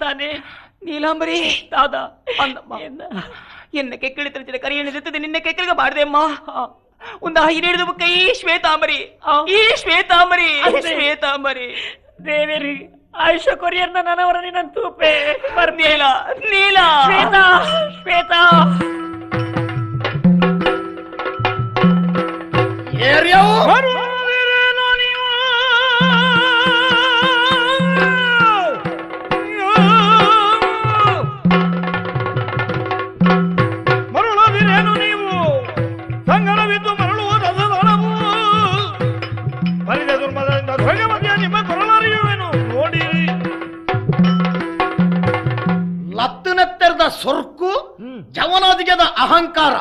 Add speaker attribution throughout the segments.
Speaker 1: தானே
Speaker 2: ನೀಲಾಂಬರಿ
Speaker 1: தாதா
Speaker 2: ಅಂದಮ್ಮ ಎನ್ನ ಕೆಕ್ಕಳಿ ತರಿಸಿದ ಕರಿಯನ್ನಿರುತ್ತದೆ ನಿನ್ನ ಕೆಕ್ಕಲಿಗೆ ಮಾಡಿದೆ ಅಮ್ಮ ಒಂದು ಹಿರಿದು ಕೈ ಶ್ವೇತಾಂಬರಿ ಈ ಶ್ವೇತಾಂಬರಿ ಶ್ವೇತಾಂಬರಿ
Speaker 1: ದೇವೇರಿ ಆಯುಷ ಕೊರಿಯರ್ನ ನನವರ ನಿನ್ನ ತೂಪೆ
Speaker 2: ನೀಲ ನೀಲ
Speaker 1: ಶ್ವೇತಾ ಶ್ವೇತಾ
Speaker 3: ಮರಳದಿರೇನು ನೀವು ಸಂಗನವಿದ್ದು ಮರಳುವುದು ಅದನವು ಬರಿದ ದುರ್ಮದದಿಂದ ಧ್ವಜ ಮಧ್ಯ ನಿಮ್ಮ ಕೊರಳರಿಯುವೆನು ನೋಡಿರಿ
Speaker 4: ಲತ್ತನೆತ್ತೆರದ ಸೊರ್ಕು ಜವನಾದಿಗೆದ ಅಹಂಕಾರ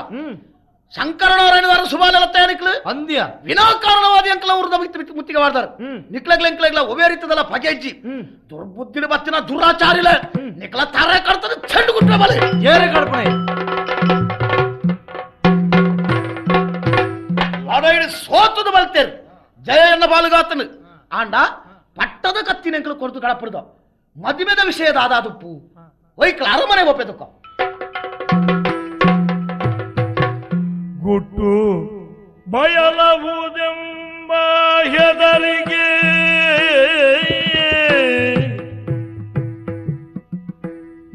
Speaker 4: ಶಂಕರನಾರಾಯಣದಾರ ಸುಬಾಲ ಲತ್ತನಿಕ್ಲು
Speaker 3: ಅಂದ್ಯ
Speaker 4: ವಿನಾಕಾರಣವಾದಿ ಅಂಕಲ ಅವ್ರದ ಮುತ್ತಿಗೆ ಮಾಡ್ತಾರೆ ನಿಕ್ಲಗ್ಲ ಒಬೇರಿತದಲ್ಲ ಪಗೆಜ್ಜಿ ದುರ್ಬುದ್ಧಿನ ಬತ್ತಿನ ದುರಾಚಾರಿಲ ನಿಕ್ಲ ತಾರೆ ಕಡ್ತದ ಚೆಂಡು ಗುಟ್ಟ ಬಲೆ
Speaker 3: ಏರೆ ಕಡ್ಪಣೆ
Speaker 4: ಲಡೈಡ್ ಸೋತದ ಬಲ್ತೇರು ಜಯ ಎನ್ನ ಬಾಲುಗಾತನು ಆಂಡ ಪಟ್ಟದ ಕತ್ತಿನೆಂಕಲು ಕೊರತು ಕಳಪಡ್ದ ಮದುವೆದ ವಿಷಯದ ಆದಾದುಪ್ಪು ಒಯ್ಕಲ ಅರಮನೆ ಒಪ್ಪೆದಕ್ಕ
Speaker 3: ಗುಟ್ಟು ಬಯಲವುದೆಂಬ ಹೆದರಿಗೆ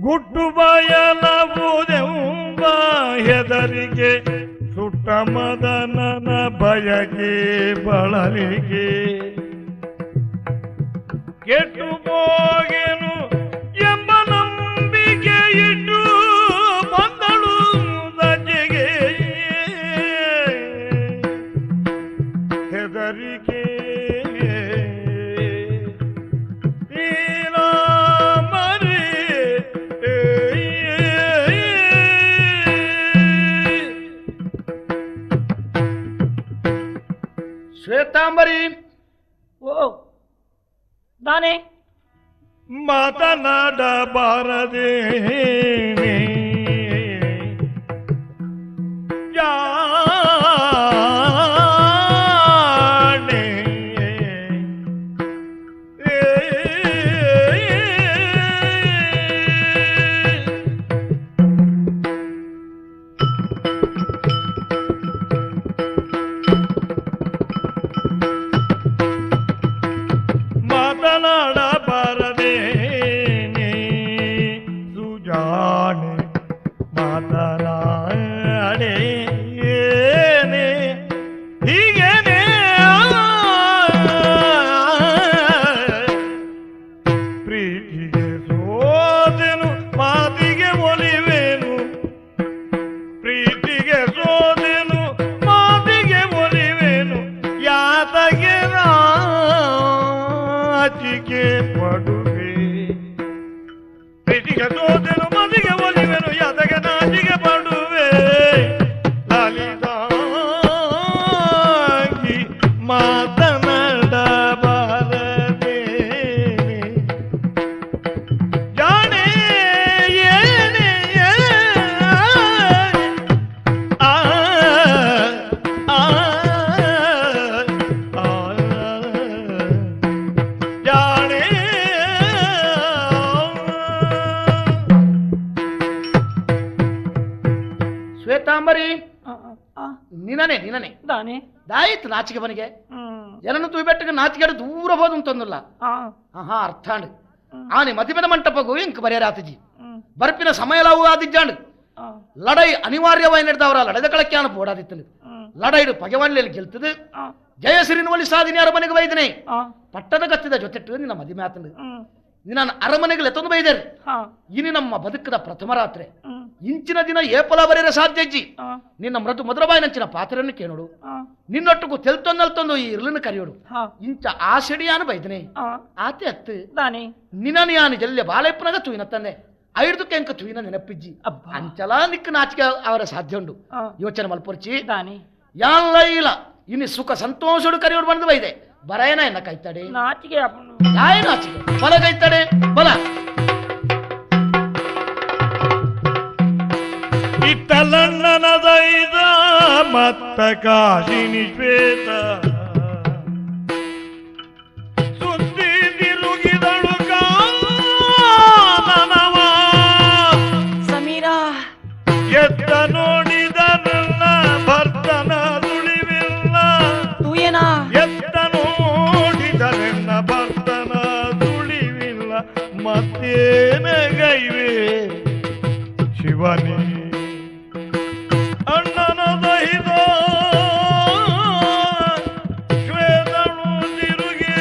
Speaker 3: ಗುಟ್ಟು ಬಯಲವುದೆಂಬ ಹೆದರಿಗೆ ಸುಟ್ಟ ಮದನನ ಬಯಗೆ ಬಳಲಿಗೆ ಕೆಟ್ಟು ಹೋಗೆನು ಎಂಬ ನಂಬಿಕೆ ಇಟ್ಟು ಬಂದಳು ದಜ್ಜೆಗೆ ಹೆದರಿಕೆ ನೀಲಾಂಬರಿ
Speaker 4: ಶ್ವೇತಾಂಬರಿ
Speaker 1: ಓ ನಾನೇ
Speaker 3: ಮಾತನಾಡಬಾರದೆ ಜಾಣೆ ಮಾತನಾಡಬಾರದೆ ಸುಜಾಣೆ ಮಾತನಾಡೆ ಹೀಗೇನೆ ಪ್ರೀತಿಗೆ ಸೋದೆನು ಮಾತಿಗೆ ಒಲಿವೇನು ಪ್ರೀತಿಗೆ ಸೋದೆನು ಮಾತಿಗೆ ಒಲಿವೇನು ಯಾತಗೆ ನಾಚಿಕೆ ಪಡುವೆ ಪ್ರೀತಿಗೆ ಸೋದೆನು ಮಾತಿಗೆ ಒಲಿವೆನು ಯಾತಗೆ ನಾಚಿಕೆ ಪಡುವೆ ಲಲಿತಾಂಗಿ ಮಾತನಾಡಬಾರದೆ ಜಾಣೆ ಏನೇ ಆ ಆ ಜಾಣೆ
Speaker 4: ಶ್ವೇತಾಂಬರಿ ನಿನನೆ
Speaker 1: ದಾನೆ
Speaker 4: ದಾಯಿತು ನಾಚಿಕೆ ಬನಿಗೆ ಜನನು ತೂಬೆಟ್ಟಗೆ ನಾಚಿಕೆ ದೂರ ಹೋದು ಅಂತಂದಿಲ್ಲ ಹಾ ಅರ್ಥ ಆನೆ ಮದುವೆದ ಮಂಟಪಗೂ ಇಂಕ ಬರೆಯರಾತಜಿ ಬರ್ಪಿನ ಸಮಯಲಾವು ಆದಿಜ್ಜಾಂಡು ಲಡೈ ಅನಿವಾರ್ಯವಾಗಿ ನಡೆದವರ ಲಡದ ಕಳಕ್ಯಾನ ಪೋಡಾದಿತ್ತಲು ಲಡೈಡು ಪಗೆವಾನ್ಲೆಯಲ್ಲಿ ಗೆಲ್ತದು ಜಯಸಿರಿನ ಒಲಿ ಸಾಧಿನಿ ಅರಮನೆಗೆ ಬೈದನೆ ಪಟ್ಟದ ಗತ್ತಿದ ಜೊತೆಟ್ಟು ನಿನ್ನ ಮದುವೆ ಆತಂದು ನಿನ್ನ ಅರಮನೆಗೆ ಎತ್ತೊಂದು ಬೈದರು ಇನಿ ನಮ್ಮ ಬದುಕದ ಪ್ರಥಮ ರಾತ್ರಿ ಇಂಚಿನ ದಿನ ಏಪಲ ಬರೆಯರ ಸಾಧ್ಯಜ್ಜಿ ನಿನ್ನ ಮೃದು ಮಧುರಬಾಯಿನಂಚಿನ ಪಾತ್ರೆಯನ್ನು ಕೇಳೋಡು ನಿನ್ನೊಟ್ಟಿಗೂ ತೆಲ್ತೊಂದಲ್ತೊಂದು ಈ ಇರ್ಲನ್ನು ಕರೆಯೋಡು ಇಂಚ ಆಸಡಿಯಾನು ಬೈದನೆ ಆತೆ ಅತ್ತು ನಿನ್ನ ಯಾನು ಜಲ್ಲೆ ಬಾಳೆಪ್ಪನಾಗ ತುಯಿನ ತಂದೆ ಐದು ಕೆಂಕ ತುಯಿನ ನೆನಪಿಜ್ಜಿ ಅಂಚಲ ನಿಕ್ಕ ನಾಚಿಕೆ ಅವರ ಸಾಧ್ಯ ಉಂಡು ಯೋಚನೆ ಮಲ್ಪೊರ್ಚಿ ಯಾನ್ಲ ಇಲ್ಲ ಇನ್ನು ಸುಖ ಸಂತೋಷಡು ಕರೆಯೋಡು ಬಂದು ಬೈದೆ ಬರೇನ ಎನ್ನ ಕೈತಾಡೆ
Speaker 1: ನಾಚಿಕೆ
Speaker 4: ಯಾಯ ನಾಚಿಕೆ ಬಲ ಕೈತಾಡೆ ಬಲ
Speaker 3: ಇತ್ತಲಣ್ಣನದೈದ ಮತ್ತ ಕಾಶಿನಿ ಶ್ವೇತ ಸುದ್ದಿ ತಿರುಗಿದಳು ಕಾನನ ಮತ್ತೇನಗೈವೆ ಶಿವನೇ ಅಣ್ಣನ ದಹಿತ ಶ್ವೇತನು ತಿರುಗಿ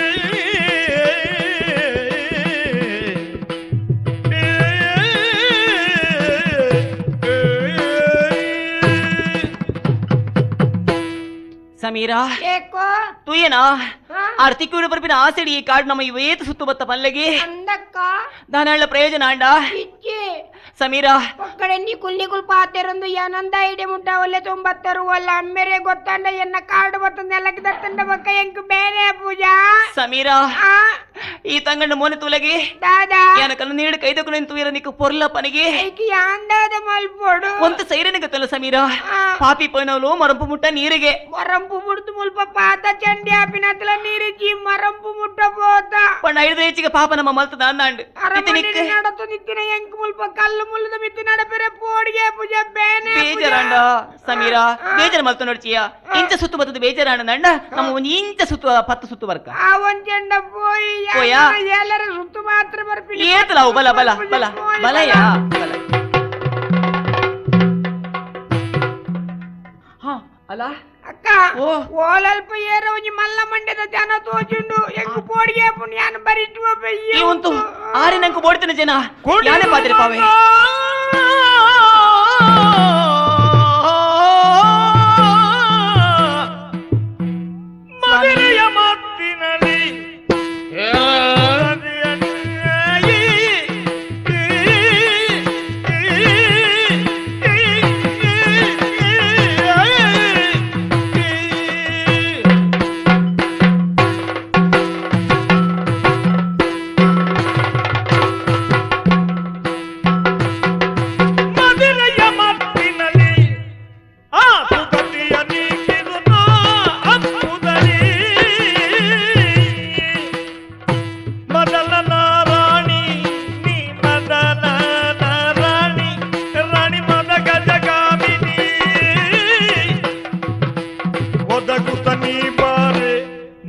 Speaker 2: ಸಮೀರಾ
Speaker 5: ಏಕೋ
Speaker 2: ತುಯ್ಯನಾ ಆರ್ತಿಕ್ಯೂಡ ಬರ್ಪಿನ ಆಸೆಡಿ ಈ ಕಾಡು ನಮ್ಮ ಇವೇತು ಸುತ್ತು ಬತ್ತ ಪಲ್ಲಗಿ
Speaker 5: అందక్క
Speaker 2: ದಾನಳ್ಳ ಪ್ರಯೋಜನ ಅಂಡ
Speaker 5: ఇచ్చి
Speaker 2: సమీరా
Speaker 5: ఒక్కడ నీ కుల్లికులు పాతేరందు యానంద ఐడియం ఉంటావల్లే తొంబత్తరు వాళ్ళ అమ్మరే గొత్తండ ఎన్న కార్డు బొత్తంది ఎల్లకి దత్తండ ఒక్క ఎంకు ಬೇರೆ ಪೂಜ
Speaker 2: ಸಮೀರಾ
Speaker 5: ಆ
Speaker 2: ಈ ತಂಗಣ್ಣ ಮೋನೆ ತುಲಗಿ
Speaker 5: దాదా
Speaker 2: ಯಾನಕನ್ನು ನೀಡು ಕೈದಕು ನಿಂತು ಇರ ನಿಕ್ಕು ಪೊರ್ಲ ಪನಿಗೆ
Speaker 5: ఐకి యాందాద మల్పోడు
Speaker 2: ಒಂತ ಸೈರನಿಗೆ ತಲ ಸಮೀರಾ ಪಾಪಿ ಪೈನವಲು ಮರಂಪು ಮುಟ್ಟ ನೀರಿಗೆ
Speaker 5: మరంపు ముడుతు ముల్ప పాత చండి ఆపినతల నీరిచి మరంపు ముట్టపోత
Speaker 2: ಪಣ್ಣ ಐದು ಹೆಚ್ಚಿಗೆ ಪಾಪ ನಮ್ಮ ಮಲ್ತದ ಅಂದಾಂಡು
Speaker 5: ಅರಮನೆ ನಡತು ನಿತ್ತಿನ ಎಂಕು ಮುಲ್ಪ ಕಲ್ಲು ಮುಲ್ಲದ ಮಿತ್ತಿ ನಡಪೆರೆ ಪೋಡಿಗೆ ಪೂಜ ಬೇನೆ
Speaker 2: ಬೇಜಾರಂಡ ಸಮೀರಾ ಬೇಜಾರ ಮಲ್ತು ನೋಡ್ಚಿಯ ಇಂಚ ಸುತ್ತು ಬತ್ತದ ಬೇಜಾರಾಂಡ ನಂಡ ನಮ್ಮ ಒಂದು ಇಂಚ ಸುತ್ತು 10 ಸುತ್ತು ಬರ್ಕ
Speaker 5: ಆ ಒಂಚೆಂಡ ಪೋಯಿ
Speaker 2: పోయా
Speaker 5: ಎಲ್ಲರ ಸುತ್ತು ಮಾತ್ರ ಬರ್ಪಿಲಿ
Speaker 2: ಏತಲಾವು ಬಲ ಬಲ ಬಲ ಬಲಯಾ ಬಲ ಹಾ ಅಲ್ಲ
Speaker 5: ಅಕ್ಕ ಓಲಲ್ಪ ಏರ ಒಂಜಿ ಮಲ್ಲ ಮಂಡ್ಯದ ಜನ ತೋಚುಂಡು ಎಂಕು ಪೋಡಿಗೆ ಪುಣ್ಯಾನ ಬರಿಟ್ಟು
Speaker 2: ಈ ಒಂದು ಆರಿ ನಂಗೆ ಬೋಡ್ತಿನ ಜನ ಯಾನೇ ಪಾತ್ರೆ ಪಾವೆ
Speaker 3: ಮದುರೆಯ ಮಾತಿನಲ್ಲಿ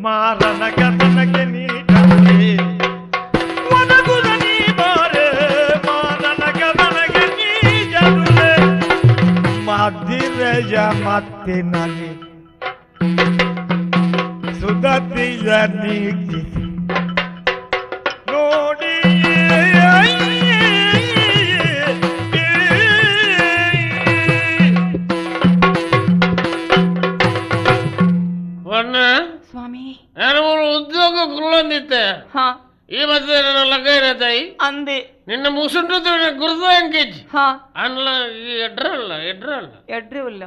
Speaker 3: ಮಾರನ ಕಥನಕ್ಕೆ ನೀಡಲೇ ಒದಗುದ ನೀ ಬಾರೆ ಮಾರನ ಕಥನಕ್ಕೆ ನೀಡಲೇ ಮದಿರೆಯ ಮತ್ತಿನಲ್ಲಿ ಸುಧತಿಯ ನೀತಿ ನೋಡಿ
Speaker 2: ಸ್ವಾಮಿ
Speaker 6: ನಾನು ಉದ್ಯೋಗ ಕುಳ್ಳಂದಿತ್ತೆ
Speaker 2: ಹಾ
Speaker 6: ಈ ಮಧ್ಯೆ ನನ್ನ ಲಗ್ಗ ಇರತ್ತಾಯಿ
Speaker 2: ಅಂದೆ
Speaker 6: ನಿನ್ನ ಮುಸುಂಟು ಗುರುತ ಹೆಂಗಿಜ್ಜಿ
Speaker 2: ಹಾ
Speaker 6: ಅಲ್ಲ ಈ ಎಡ್ರಲ್ಲ
Speaker 2: ಎಡ್ರಿ ಉಲ್ಲ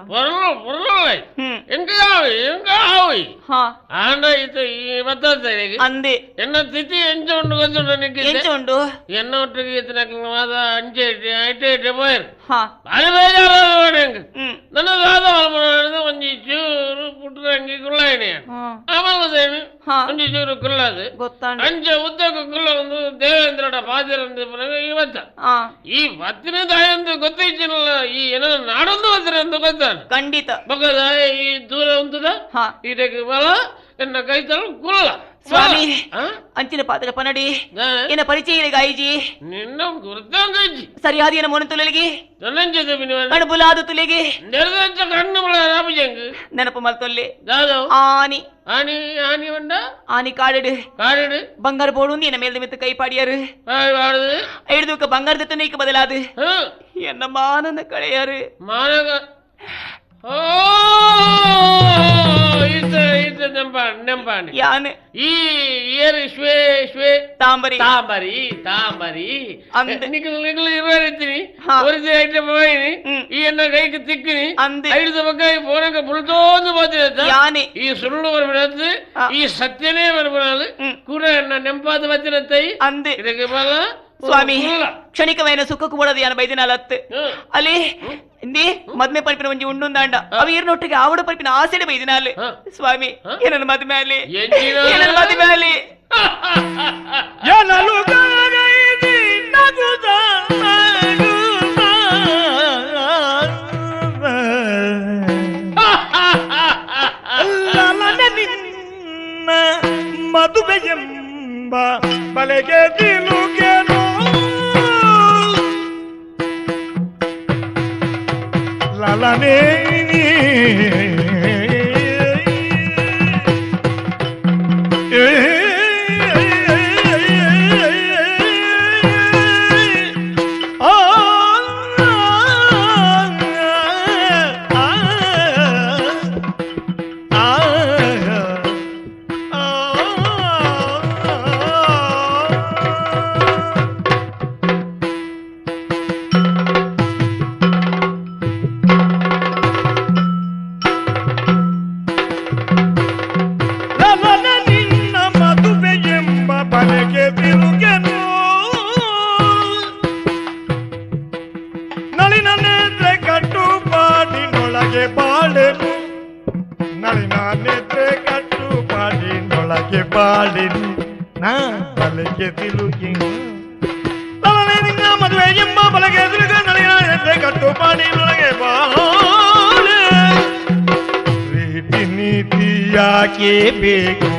Speaker 6: பொருளை எங்க ஆவி
Speaker 2: ಹಾ
Speaker 6: ஆண்டா இது பத்தாத்தேரிக்கு
Speaker 2: ಅಂದೆ
Speaker 6: என்ன தித்தி எஞ்சு உண்டு கொஞ்சம் நினைக்கிது
Speaker 2: ಎಂಚುಂಡು
Speaker 6: என்ன ஒட்டுக்கு இத்தனை மாத 5-8 போயிரு
Speaker 2: ಹಾ
Speaker 6: அது பேஜாராக எனக்கு ನನ್ನ ದಾದ ಒಂಜಿ ಚೂರು ಪುಟ್ಟದಂಗಿ ಕುಳ್ಳಾಯಿನಿ ಆಮೇಲೆ ಒಂಜಿ ಚೂರು ಕುಳ್ಳದು
Speaker 2: ಗೊತ್ತಾಂಡು
Speaker 6: ಅಂಚ ಉದ್ದಕ ಕುಳ್ಳ ಒಂದು ದೇವೇಂದ್ರಡ ಪಾದಿರಂದು ಇವತ್ತ ಈ ವತ್ತಿನ ದಾಯಂದು ಗೊತ್ತೈತಿನಲ್ಲ ಈ ಏನೋ ನಾಡೊಂದು ವತ್ತಿನ ಅಂತ ಗೊತ್ತಾನ
Speaker 2: ಖಂಡಿತ
Speaker 6: ಬಗದ ಈ ದೂರ ಉಂಟದ ಇದಕ್ಕೆ ಬಲ ಎನ್ನ ಕೈತಲು ಕುಳ್ಳ
Speaker 2: ಸ್ವಾಮಿ ಅಂಚಿನ ಪಾತ್ರ ಪನಡಿ ಏನ ಪರಿಚಯ ಗಾಯಿಜಿ
Speaker 6: ನಿನ್ನ ಗುರುತಂಗಜ್ಜಿ
Speaker 2: ಸರಿಯಾದ ಏನ ಮೋನ ತುಲಲಿಗೆ
Speaker 6: ನನ್ನಂಜದ
Speaker 2: ಕಣಬುಲಾದು ತುಲಿಗೆ
Speaker 6: ನೆರೆದಂಚ ಕಣ್ಣು ರಾಮಜಂಗ್
Speaker 2: ನೆನಪು ಮಲ್ತೊಲ್ಲಿ
Speaker 6: ದಾದವ್
Speaker 2: ಆನಿ
Speaker 6: ಆನಿ ಆನಿ ಒಂಡ
Speaker 2: ಆನಿ ಕಾಡಿಡು
Speaker 6: ಕಾಡಿಡು
Speaker 2: ಬಂಗಾರ ಬೋಡು ನೀನ ಮೇಲ್ದ ಮಿತ್ತು ಕೈ ಪಾಡಿಯಾರು ಐದು ಬಂಗಾರದ ನೀಕ ಬದಲಾದು ಎನ್ನ ಮಾನನ ಕಳೆಯಾರು
Speaker 6: ಮಾನಗ ಓ ನೆಂಪಾಣಿ
Speaker 2: ಯಾನೆ
Speaker 6: ಈ ಏರು ಶ್ವೇ
Speaker 2: ತಾಂಬರಿ
Speaker 6: ನಿಖಿಲ್ ಇರ್ತೀನಿ ಒರಿಜಿನ ಐಟಮ್ ಹೋಗಿನಿ ಈ ಎನ್ನ ಕೈಗೆ ತಿಕ್ಕಿನಿ ಐದು ಬಗ್ಗ ಪೋನಕ ಬುಳ್ತೋಂದು ಬಂದಿರತ್ತ
Speaker 2: ಯಾನೆ
Speaker 6: ಈ ಸುಳ್ಳು ಬರ್ಬಿಡತ್ತು ಈ ಸತ್ಯನೇ ಬರ್ಬಿಡಲು ಕೂಡ ಎನ್ನ ನೆಂಪಾದ ಬತ್ತಿನತ್ತೈ
Speaker 2: ಅಂದೆ
Speaker 6: ಇದಕ್ಕೆ ಬಲ
Speaker 2: ಸ್ವಾಮಿ ಕ್ಷಣಿಕమైన ಸುಖಕ್ಕೂ ಕೂಡದು ಯಾನ ಬೈದಿನಾಲತ್ತು ಅಲ್ಲಿ ಇಂದಿ ಮದ್ಮೆ ಪಲ್ಪಿನ ಒಂಜಿ ಉಂಡುಂದಾಂಡ ಅವು ಈರ್ನೊಟ್ಟಿಗೆ ಆವಡ ಪಲ್ಪಿನ ಆಸೆಡೆ ಬೈದಿನಾಲೆ ಸ್ವಾಮಿ ಏನನ್ನ ಮದ್ಮೆ ಅಲ್ಲಿ ಏನನ್ನ ಮದ್ಮೆ ಅಲ್ಲಿ
Speaker 3: ಮದುವೆ ಎಂಬ ಬಲೆಗೆ ತಿಳುಗೆನು ಲಲನೆ ಬಾಳಿನಿ ನಾ ಬಲಗೆ ತಿರುಗಿ ನಿನ್ನ ಮದುವೆ ಎಂಬ ಬಲಗೆ ತಿರುಗ ನಡೆಯ ಕಟ್ಟು ಬಾಡಿನೊಳಗೆ ಬಾಳೆ ಪ್ರೀತಿ ನೀತಿ ಯಾಕೆ ಬೇಕು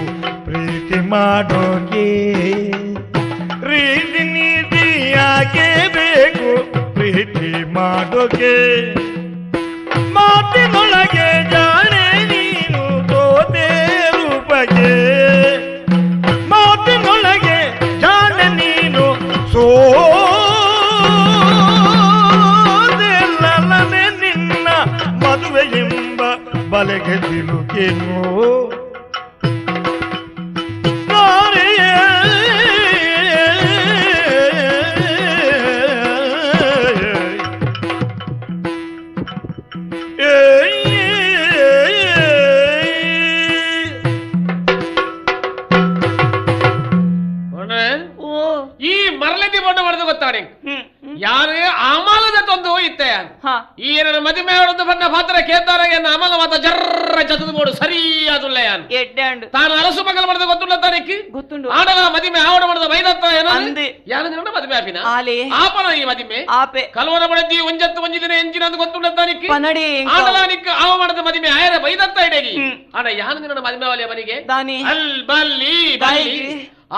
Speaker 3: ಪ್ರೀತಿ ಮಾಡೋಕೆ ಪ್ರೀತಿ ನೀತಿ ಯಾಕೆ ಬೇಕು ಪ್ರೀತಿ ಮಾಡೋಕೆ ಮಾತಿನೊಳಗೆ ಜಾಣೆ ನೀನು ತೋತೆ ರೂಪಗೆ ಮಾತಿನೊಳಗೆ ಜಾಣೆ ನೀನು ಸೋದೆಲ್ಲನೆ ನಿನ್ನ ಮದುವೆ ಎಂಬ ಬಲೆಗೆ ತಿರುಗೇನು
Speaker 6: ಈ ಮರಳದಿ ಬಣ್ಣ ಮಾಡಿದ ಗೊತ್ತಾನೆ ಯಾರೇ ಆಮಾಲದ ತಂದು ಇತ್ತೆ ಈ ನನ್ನ ಮದುವೆ ಅವರದ್ದು ಬಣ್ಣ ಪಾತ್ರ ಕೇಳ್ತಾರೆ ಆಮಲ ಮಾತ ಜರ್ರ ಚತುದು ಬೋಡು ಸರಿಯಾದುಲ್ಲ ಯಾನು ತಾನು ಅರಸು ಮಗಲ ಮಾಡಿದ ಗೊತ್ತುಂಡ ತಾನಿಕ್ಕಿ
Speaker 2: ಗೊತ್ತುಂಡು
Speaker 6: ಆಡಲ ಮದುವೆ ಆವಡ ಮಾಡಿದ ಬೈದತ್ತ ಏನೋ ಯಾರು ನಿನ್ನ ಮದುವೆ ಆಪಿನ ಆಪನ ಈ ಮದುವೆ
Speaker 2: ಆಪೆ
Speaker 6: ಕಲ್ವನ ಬಡದಿ ಒಂಜತ್ತು ಒಂಜಿದಿನ ಎಂಜಿನ ಅಂತ ಗೊತ್ತುಂಡ ತಾನಿಕ್ಕಿ
Speaker 2: ಪನಡಿ
Speaker 6: ಆಡಲ ನಿಕ್ಕ ಆವ ಮಾಡಿದ ಮದುವೆ ಆಯರ ಬೈದತ್ತ ಇಡಗಿ ಆಡ ಯಾನು ನಿನ್ನ ಮದುವೆ ಅವಲಿಯ ಮನೆಗೆ
Speaker 2: ದಾನಿ
Speaker 6: ಅಲ್ ಬಲ್ಲಿ ಬಲ್ಲಿ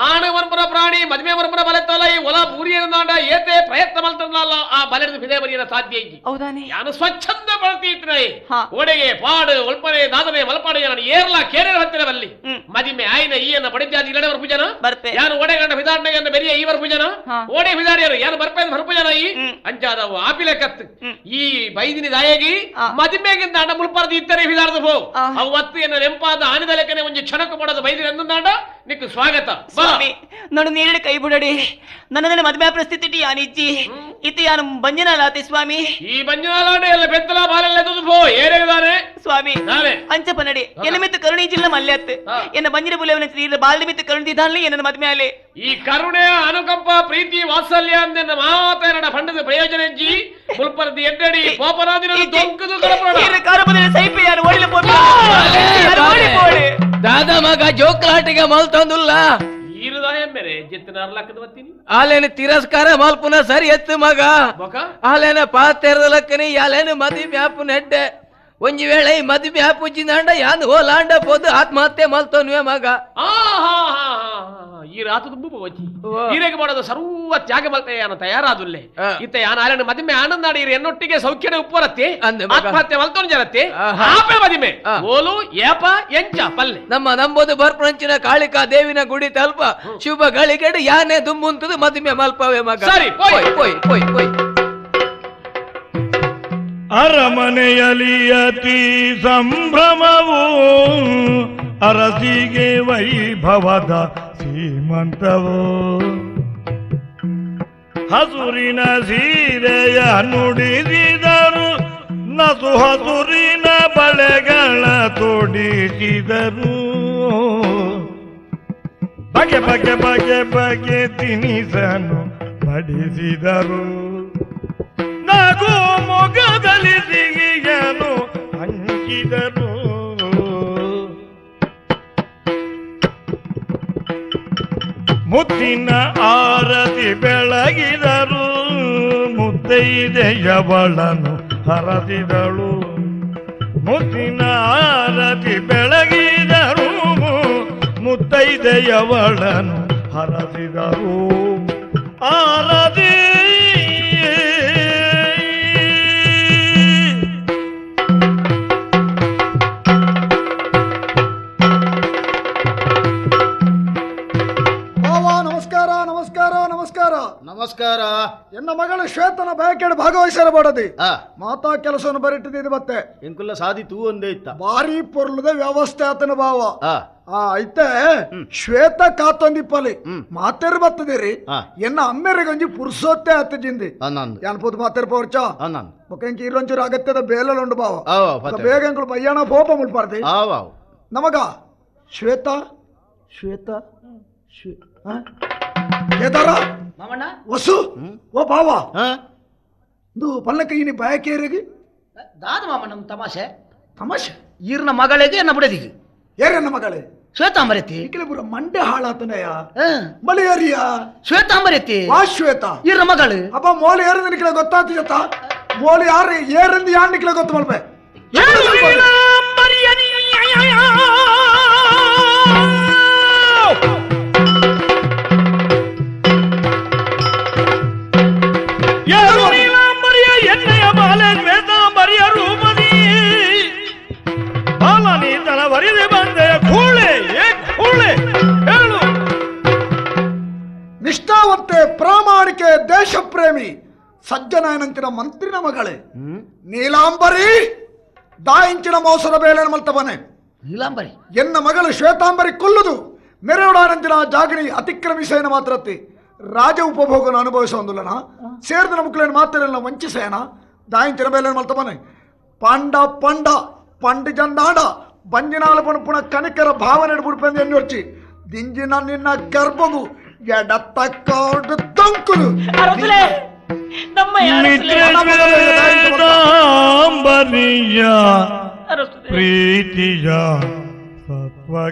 Speaker 6: ಆಣ ವರ್ಪರ ಪ್ರಾಣಿ ಮದುವೆ ವರ್ಪರ ಬಲೆತ್ತಲ್ಲ ಈ ಒಲ ಬೂರಿಯನ್ನಾಡ ಏತೆ ಪ್ರಯತ್ನ ಮಲ್ತಲ್ಲ ಆ ಬಲೆದ ಬಿದೆ ಬರಿಯನ ಸಾಧ್ಯ ಇದ್ದಿ
Speaker 2: ಹೌದಾನಿ
Speaker 6: ಯಾನು ಸ್ವಚ್ಛಂದ ಬಳತೀತ್ರೆ ಒಡೆಗೆ ಪಾಡು ಒಳ್ಪನೆ ದಾದನೆ ಮಲಪಾಡು ನಾನು ಏರ್ಲಾ ಕೇರೆ ಹತ್ತಿರ ಬಲ್ಲಿ ಮದಿಮೆ ಆಯ್ನ ಈಯನ್ನ ಬಡಿದ್ಯಾದ ಇಲ್ಲಡವರ ಪೂಜನ ಯಾನು ಒಡೆಗಂಡ ವಿಧಾರಣೆಯನ್ನ ಬೆರಿಯ ಈವರ ಪೂಜನ ಓಡೆ ವಿಧಾರಿಯರು ಯಾನು ಬರ್ಪೇದ ಮರುಪೂಜನ ಈ ಅಂಚಾದವು ಆಪಿಲೆ ಕತ್ತು ಈ ಬೈದಿನಿ ದಾಯಗಿ ಮದಿಮೆಗಿಂದ ಅಣ್ಣ ಮುಲ್ಪಾರ್ದು ಇತ್ತರೆ ವಿಧಾರದ ಹೋ ಅವತ್ತು ಎನ್ನ ನೆಂಪಾದ ಆನಿದ ಲೆಕ್ಕನೆ ಒಂದು ಕ್ಷಣಕ್ಕೆ ಮಾಡೋದು ಬೈದಿನಿ ಅಂದಾಂಡ ನಿಕ್ಕು ಸ್ವಾಗತ
Speaker 2: ಸ್ವಾಮಿ ನಾನು ನೀರಡೆ ಕೈ ಬಿಡಡಿ ನನ್ನ ಮದುವೆ ಪರಿಸ್ಥಿತಿ ಯಾನಿಜ್ಜಿ ಇತ್ತು ಯಾನು ಬಂಜನಾಲಾತಿ ಸ್ವಾಮಿ
Speaker 6: ಈ ಬಂಜನಾಲಾಡೆ ಎಲ್ಲ ಬೆತ್ತಲ ಬಾಲೆಲ್ಲ ಪೋ ಏರಿದಾನೆ
Speaker 2: ಸ್ವಾಮಿ ಅಂಚಪನಡಿ ಎನ್ನ ಮಿತ್ತು ಕರುಣಿ ಜಿಲ್ಲ ಮಲ್ಯತ್ ಎನ್ನ ಬಂಜಿನ ಬುಲೆವನ ನೀರ ಬಾಲ್ಯ ಮಿತ್ತು ಕರುಣಿದ್ದಾನೆ ಎನ್ನ ಮದುವೆ ಆಲೆ
Speaker 6: ಈ ಕರುಣೆ ಅನುಕಂಪ ಪ್ರೀತಿ ವಾತ್ಸಲ್ಯ ಅಂದೆನ್ನ ಮಾತಾಡ ಫಂಡದ ಪ್ರಯೋಜನ ಇಜ್ಜಿ ಮುಲ್ಪರದಿ ಎಡ್ಡಡಿ ಪೋಪರಾದಿನ ದೊಂಕದು ಕಳಪಡ
Speaker 2: ಕಾರಬದ ಸೈಪೆ ಯಾರು ಓಡಿಲ ಪೋಪೆ
Speaker 7: ದಾದಾ ಮಗ ಜೋಕ್ಲಾಟಿಗೆ ಮಲ್ತೊಂದುಲ್ಲ
Speaker 6: ಈರುದಾಯ ಮೇರೆ ಜಿತ್ತಿನ ಅರ್ಲಕ್ಕದ ಬತ್ತೀನಿ
Speaker 7: ಆಲೇನ ತಿರಸ್ಕಾರ ಮಲ್ಪುನ ಸರಿ ಎತ್ತು ಮಗ ಆಲೇನ ಪಾತೆರದ ಲಕ್ಕನಿ ಯಾಲೇನ ಮದಿ ಮ್ಯಾಪು ನೆಡ್ಡೆ ಒಂಜಿ ವೇಳೆ ಈ ಮದಿ ಮ್ಯಾಪು ಜಿಂದಾಂಡ ಯಾನ್ ಹೋಲಾಂಡ ಪೋದು ಆತ್ಮಹತ್ಯೆ ಮಲ್ತೋನ್ವೆ ಮಗ
Speaker 6: ಈ ರಾತು ತುಂಬ ವಚಿ ಹೀರೆಗೆ ಮಾಡೋದು ಸರ್ವ ತ್ಯಾಗ ಮಲ್ಪೆ ಯಾನ ತಯಾರಾದುಲ್ಲೆ ಇತ್ತ ಯಾನ ಆಲೇನ ಮದಿಮೆ ಆನಂದಾಡಿ ಎನ್ನೊಟ್ಟಿಗೆ ಸೌಖ್ಯದ ಉಪ್ಪರತ್ತೆ ಆತ್ಮಹತ್ಯೆ ಮಲ್ತೋನ್ ಜರತ್ತೆ ಆಪೆ ಮದಿಮೆ ಓಲು ಏಪ ಎಂಚ ಪಲ್ಲೆ
Speaker 7: ನಮ್ಮ ನಂಬೋದು ಬರ್ಪಂಚಿನ ಕಾಳಿಕಾ ದೇವಿನ ಗುಡಿ ತಲ್ಪ ಶುಭ ಗಳಿಗೆಡು ಯಾನೆ ದುಂಬುಂತದು ಮದಿಮೆ ಮಲ್ಪವೆ ಮಗ
Speaker 6: ಸರಿ
Speaker 7: ಪೋಯ್
Speaker 3: ಅರಮನೆಯಲ್ಲಿ ಅತಿ ಸಂಭ್ರಮವು ಅರಸಿಗೆ ವೈಭವದ ಸೀಮಂತವು ಹಸುರಿನ ಸೀರೆಯ ನುಡಿಸಿದರು ನಸು ಹಸುರಿನ ಬಳೆಗಳ ತೊಡಿಸಿದರು ಬಗೆ ಬಗೆ ಬಗೆ ಬಗೆ ತಿನಿಸನು ಬಡಿಸಿದರು ನಗು ಮೊಗದಲ್ಲಿ ಸಿಗಿಯನು ಹಂಚಿದರು ಮುತ್ತಿನ ಆರತಿ ಬೆಳಗಿದರು ಮುತ್ತೈದೆಯವಳನು ಹರಸಿದಳು ಮುತ್ತಿನ ಆರತಿ ಬೆಳಗಿದರು ಮುತ್ತೈದೆಯವಳನು ಹರಸಿದರು ಆರತಿ
Speaker 8: ನಮಸ್ಕಾರ ನಮಸ್ಕಾರ ನಮಸ್ಕಾರ
Speaker 4: ನಮಸ್ಕಾರ.
Speaker 8: ಎನ್ನ ಮಗಳು ಶ್ವೇತನ ಬಯಕೆಡು ಭಾಗವಹಿಸಿರಬಾರದು
Speaker 4: ಆ
Speaker 8: ಮಾತಾ ಕೆಲಸವನ್ನು ಬರಿಟ್ಟಿದ್ದು ಮತ್ತೆ
Speaker 4: ಎಂಕುಲ್ಲ ಸಾಧಿತು ಒಂದೇ ಇತ್ತ.
Speaker 8: ಭಾರಿ ಪೊರ್ಲದ ವ್ಯವಸ್ಥೆ ಆತನ ಭಾವ
Speaker 4: ಆ
Speaker 8: ಐತೆ ಶ್ವೇತ ಕಾತೊಂದಿಪ್ಪಲಿ ಮಾತೇರು ಬತ್ತದಿರಿ
Speaker 4: ಆ.
Speaker 8: ಎನ್ನ ಅಮ್ಮೆರಿಗೊಂಜಿ ಪುರುಸೋತ್ತೆ ಆತಜಿಂದಿ
Speaker 4: ಅನ್ನಂದು
Speaker 8: ಯಾನ್ಪೋದು ಮಾತೇರು ಪೋರ್ಚ
Speaker 4: ಅನ್ನಂದು
Speaker 8: ಬೊಕ್ಕ ಇರೊಂಚೂರು ಅಗತ್ಯದ ಬೇಲುಂಡು ಭಾವ
Speaker 4: ಆವ
Speaker 8: ಬೇಗ ಎಂಕುಲು ಬಯ್ಯಾಣ ಪೋಪ ಮುಲ್ಪಾರ್ದಿ
Speaker 4: ಆವ
Speaker 8: ನಮಗ ಶ್ವೇತ ಶ್ವೇತ ಕೇದಾರ
Speaker 4: ಮಾಮಣ್ಣ
Speaker 8: ವಸು ಓ ಭಾವ
Speaker 4: ಹಾ
Speaker 8: ಇದು ಪಲ್ಲಕ್ಕಿ ಬಯಕೇರಿಗೆ
Speaker 4: ದಾದ ಮಾಮ ನಮ್ಮ ತಮಾಷೆ
Speaker 8: ತಮಾಷೆ
Speaker 4: ಈರ್ನ ಮಗಳಿಗೆ ಎನ್ನ ಬಿಡದಿಗೆ
Speaker 8: ಏರನ್ನ ಮಗಳೇ
Speaker 4: ಶ್ವೇತಾಂಬರತಿ
Speaker 8: ಈಗಲೇ ಪುರ ಮಂಡೆ ಹಾಳಾತನಯ್ಯ ಮಳೆಯರಿಯ
Speaker 4: ಶ್ವೇತಾಂಬರತಿ
Speaker 8: ವಾ ಶ್ವೇತ
Speaker 4: ಈರ್ನ ಮಗಳು
Speaker 8: ಅಪ್ಪ ಮೋಲಿ ಏರಿಂದ ನಿಕ್ಲೆ ಗೊತ್ತಾತು ಜೊತ್ತ ಮೋಲಿ ಯಾರು ಏರಿಂದ ಯಾರು ನಿಕ್ಲೆ ಗೊತ್ತು ಮಲ್ಪೆ
Speaker 3: ಎಣ್ಣೆಯ ಬಾಲೆ ಶ್ವೇತಾಂಬರಿಯ ರೂಪದಿ ಬಾಲ ನೀತನ ವರಿದೆ ಬಂದೆಯ ಕೂಳೆ ಕೂಳೆ ಹೇಳು.
Speaker 8: ನಿಷ್ಠಾವತ್ತೆ ಪ್ರಾಮಾಣಿಕೆ ದೇಶ ಪ್ರೇಮಿ ಸಜ್ಜನಾಯನಂತಿನ ಮಂತ್ರಿನ ಮಗಳೇ ನೀಲಾಂಬರಿ ದಾಯಿಂಚಿನ ಮೋಸದ ಬೇಳೆ ಮಲ್ತವನೆ
Speaker 4: ನೀಲಾಂಬರಿ
Speaker 8: ಎನ್ನ ಮಗಳು ಶ್ವೇತಾಂಬರಿ ಕೊಲ್ಲುದು ಮೆರೆಯೋಡಾನಂತಿನ ಜಾಗಣಿ ಅತಿಕ್ರಮಿಸೇನ ಮಾತ್ರತ್ತಿ ರಾಜ ಉಪಭೋಗನ ಅನುಭವಿಸೋಂದುಲ್ಲನ ಸೇರಿದ ಮುಕ್ಳೇನು ಮಾತಿರಲ್ಲ ವಂಚಿಸೇನ ದಾಯಿಂಚಿನ ಬೇಳೆ ಮಲ್ತವನೆ ಪಾಂಡ ಪಂಡ ಪಂಡ ಜಂದಾಡ ಬಂಜಿನಾಲ ಪುಣ ಕನಿಕರ ಭಾವನೆ ಬಿಡ್ಪಂದು ಎನ್ನೊರ್ಚಿ ದಿಂಜಿನ ನಿನ್ನ ಗರ್ಭಗು ಎಡತ್ತಕ್ಕಾಡು ತಂಕುಲು
Speaker 1: ನಮ್ಮ
Speaker 3: ಶ್ವೇತಾಂಬರಿಯ ಪ್ರೀತಿಯ ಸತ್ವಕ್ಕೊಳಗಾಗಿ